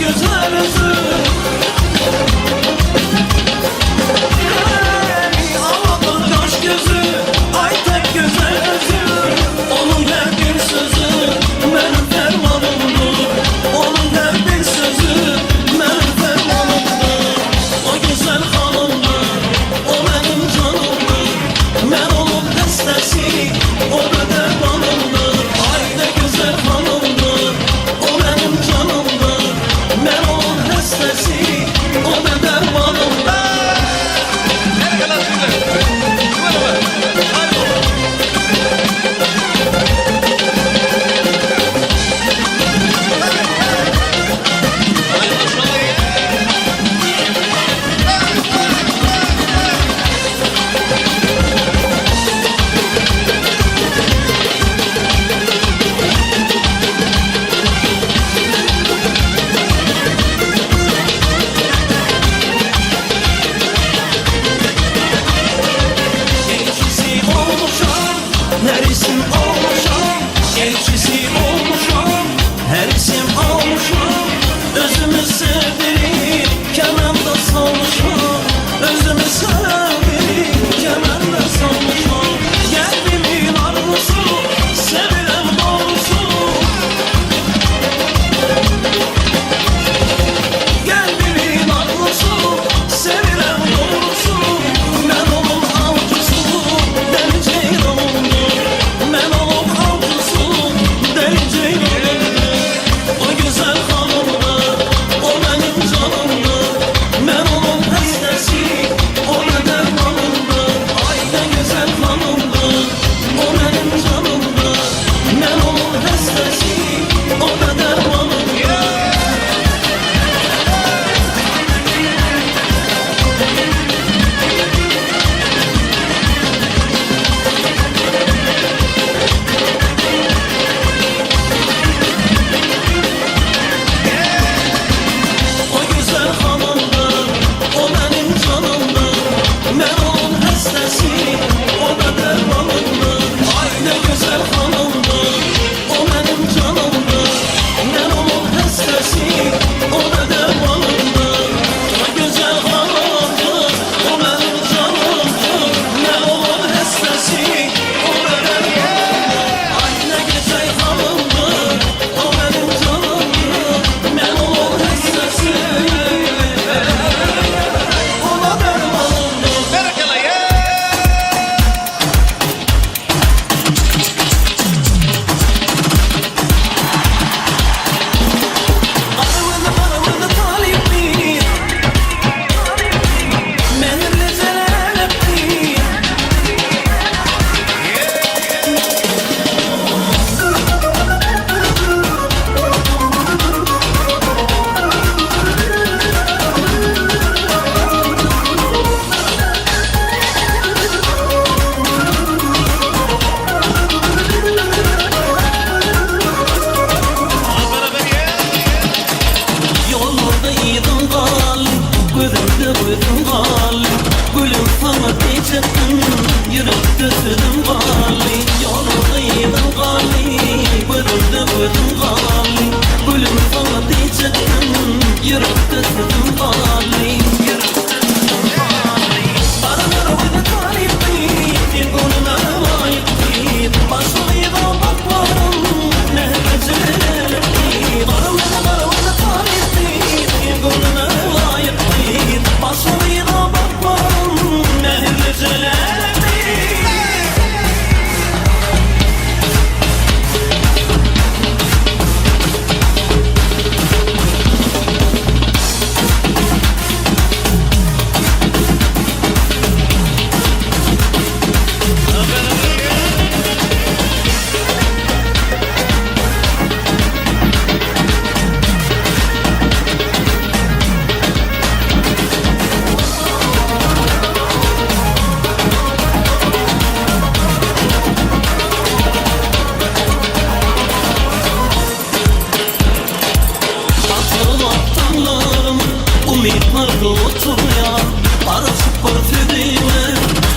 umutlarda oturuyan Arasıp örtüdüğüme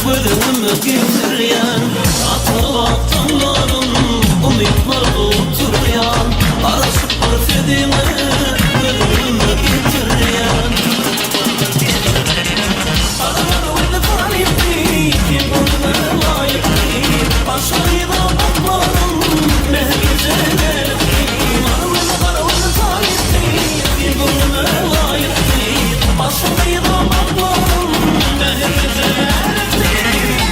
bölümü gizleyen Atarvattanların umutlarda oturuyan Arasıp örtüdüğüme bölümü gizleyen Adamlar oyunu talip değil Kim onlara layık değil Başarıyla bakmarım ne geceler değil Adamlar oyunu talip değil Kim onlara layık değil Başarıyla bakmarım ne geceler değil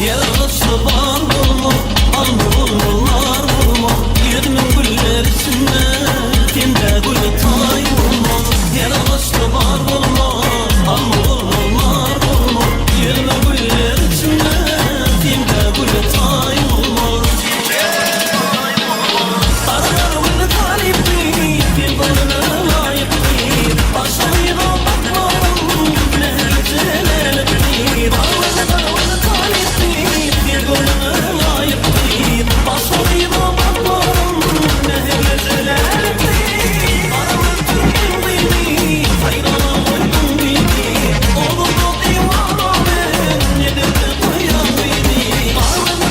Yarası var bulma, almurlar bulma Yedimin güllerisinde, kimde gülü tay bulma Yarası var bulma, almurlar bulma Yedimin güllerisinde, kimde gülü tay bulma Aralar gülü talip değil, kim gülüne layık değil Başlayıma bakmam, ne geceler değil Aralar gülü talip değil bir gönlüme layık değil Başarıyla bakmam ne geceler değil Aramız Türk'ün beyni Faydana koydum beni Oğlumda eyvallah ben Nedir de koyan beni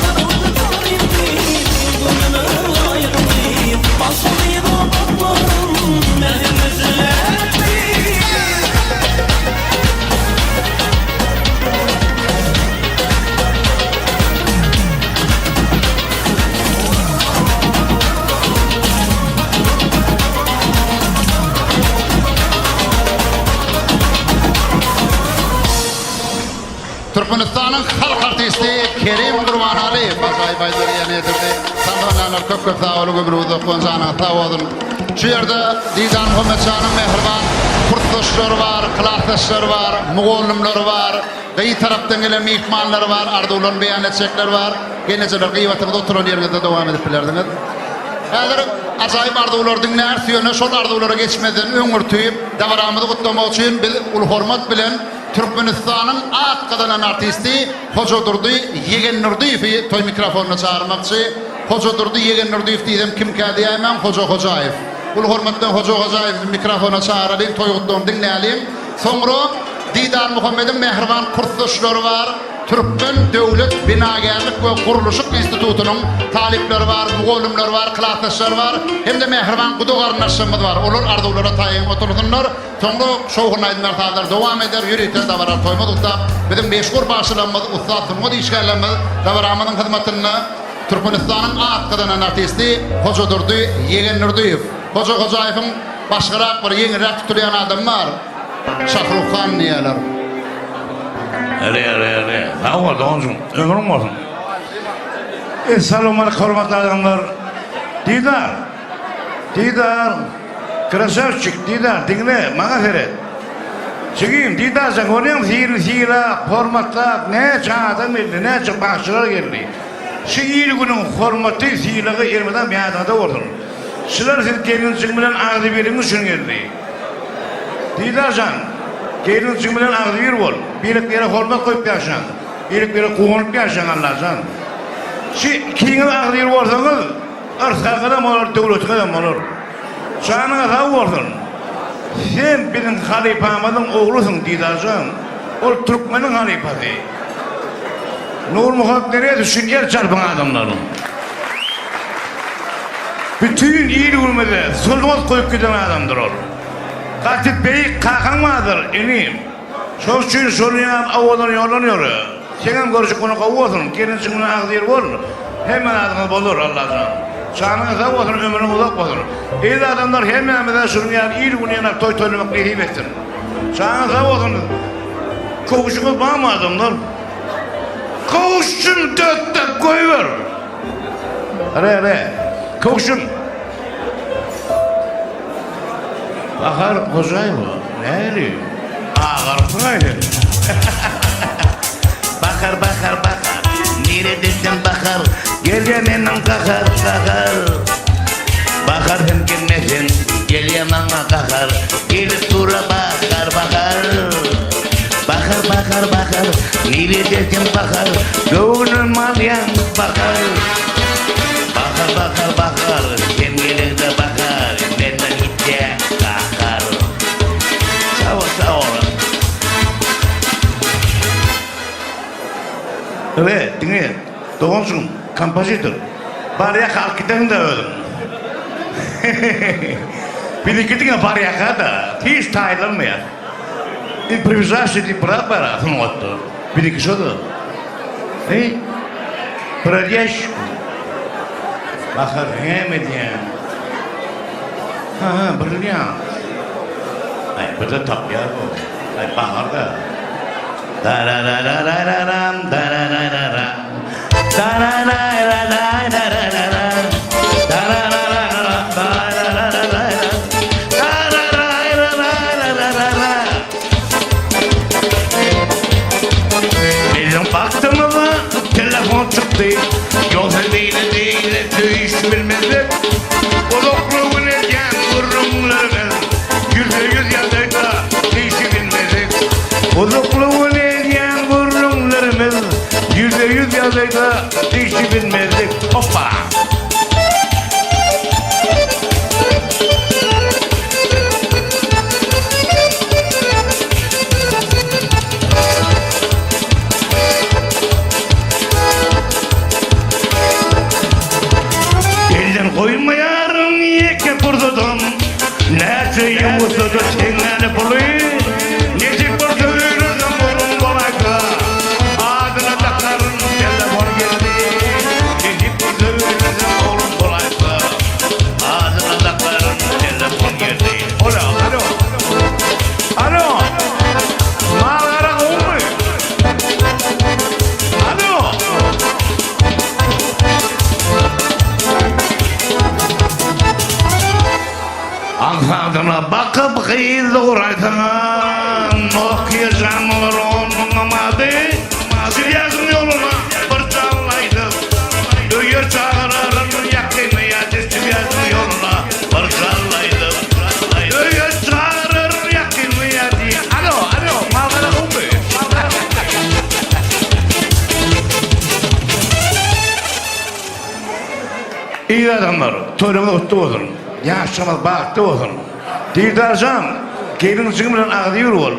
Aramız talip değil bir gönlüme layık değil Başarıyla bakmam ne geceler değil Türkmenistan'ın halk artisti Kerim Kurbanali Bazay Baydar yani edirdi. Sandalanlar köp sağ olu göbürüzü konzana sağ olun. Şu yerde Didan Muhammedcan'ın mehriban kurtuluşlar var, klaslaşlar var, muğollumlar var. Gayı taraftan gelen mihmanlar var, ardulan beyan edecekler var. Geneceler gıyvatımda oturan yerinizde devam edip bilerdiniz. Hazır acayip ardular dinler, suyuna şol ardulara geçmeden öngürtüyüp davaramızı kutlamak için biz ul hormat bilen Türkmenistan'ın at kazanan artisti Hoca Durdu Yegen Nurdiyev'i toy mikrofonuna çağırmakçı. Hoca Durdu Yegen Nurdiyev diyem kim ki diyemem Hoca Hocaev. Ul hormattan Hoca Hocaev'i mikrofona çağıralım, toy kutluğunu dinleyelim. Sonra Didar Muhammed'in mehriban kurtuluşları var. Türkmen Devlet Binagerlik ve Kuruluşuk İnstitutu'nun talipleri var, muğollumlar var, klaslaşlar var. Hem de mehriban kudu karnaşımız var. Olur ardulara tayin otursunlar. Sonra şoğun aydınlar tağlar devam eder. Yürüyte davarar toymaz usta. Bizim beşkur başlamamız, usta sınmud işgallamız. Davaramızın hizmetini Türkmenistan'ın at kazanan artisti Hoca Durdu Yegen Nurdiyev. Hoca Hocaev'in başkarak var, yenirak tutulayan adam var. Şahruh Khan niyeler. Öyle. Ne oldu oncum? Ömrüm olsun. Selamun aleyküm hürmetli adamlar. Didar. Krasavçık Didar. Dinle, bana seyret. Çıkayım Didar sen konuyorum sihirla, hormatla, ne çağatan geldi, ne bakışlar geldi. Şu iyi günün hormatı sihirla yermeden bir adamda olsun. Şular siz gelin çıkmadan ağzı verimiz şunu geldi. Didar sen. Gelin çıkmadan ağzı bir ol. Birlik yere hormat koyup yaşan. Birlik yere kuğunup yaşan Allah'tan. Şu kinin ağzı bir olsanız, arsa kadam olur, devlet kadam olur. Şanına sağ olsun. Sen bizim halifamızın oğlusun Didarcan. O Türkmen'in halifası. Nur Muhammed nereye düşün yer çarpın adamların. Bütün iyi durmada sulmat koyup giden adamdır o. Katip Bey kalkanmadır enim. Çok için soruyan avadan yollanıyor. Senin görüşü konu kavuyorsun. Gelin çıkına ağzı yer var. Hemen adamı bulur Allah'tan. Şanına sağ olsun, ömrün uzak olsun. İyi adamlar hemen de soruyan iyi günü yanar toy toylamak nehib etsin. Şanına sağ olsun. Kovuşumuz var mı adamlar? Kovuşun dörtte koyuver. Re. Kovuşun. Bakar hocay mı? Neyli? Ağarsın öyle. Bak Bakar bakar bakar Neredesin bakar Gelyemenin kakar kakar Bakar hem gelmesin Gelyemen kakar Gelip dura bakar bakar Bakar bakar bakar Neredesin bakar Doğunun malyan bakar Bakar bakar bakar Sen gelirde bakar Benden gitte kakar Sağ ol sağ ol Evet dinle Doğunsun kompozitör Baryak halkiden da öldüm Bir iki tane baryaka da Hiç taylanmıyor İmprovizasyon di bırak bara Tunottu Bir iki şodu Pradesh Bakar hemediyen Ha brilliant Ay burada tap ya bu Ay baharda Da-da-da-da-da-da-dam Da-da-da-da-da Da-da-da-da-da-da-da-da Baktım ama telefon çıktı Yol hediyle değil Tüyüş bilmezler Olukluğun edeceğim Vurumlarımız %100 yazıyla Değişi bilmezler Olukluğun edeceğim Vurumlarımız %100 yazıyla Değişi bilmezler Hoppa Koymayarım yeke burdudım Nerede yumusudu çengeni bulu Necik burdu yürüdüm burun dolayka Adını takarım telefon geldi Necik burdu yürüdüm burun dolayka Adını takarım telefon geldi Alo alo Alo Mağara olmuyor Alo Anladığına bakıp kıyıldı uğraytan Okuyacağım olur onun amadı Siryazın yoluna fırçalaydım Duyur çağırırım yakınıya Siryazın yoluna fırçalaydım Duyur çağırırım yakınıya diye Alo alo mağara oldu İyi adamlar toyluğunu uttu olsun Yaşamaz baktı olsun. Didarcan, gelin çıkımdan ağdıyor ol.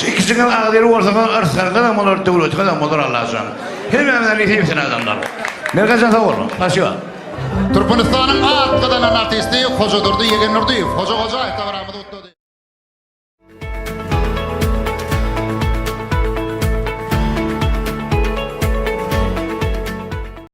İkisinden ağdıyor olsa arasında da molar devlet kadar molar Allah'tan. Hemen nefsin adamlar. Merkezden sağ olun. Başka. Turkmenistan'ın at kadar artisti Hoca Durdu Yegen Nurdiyev. Hoca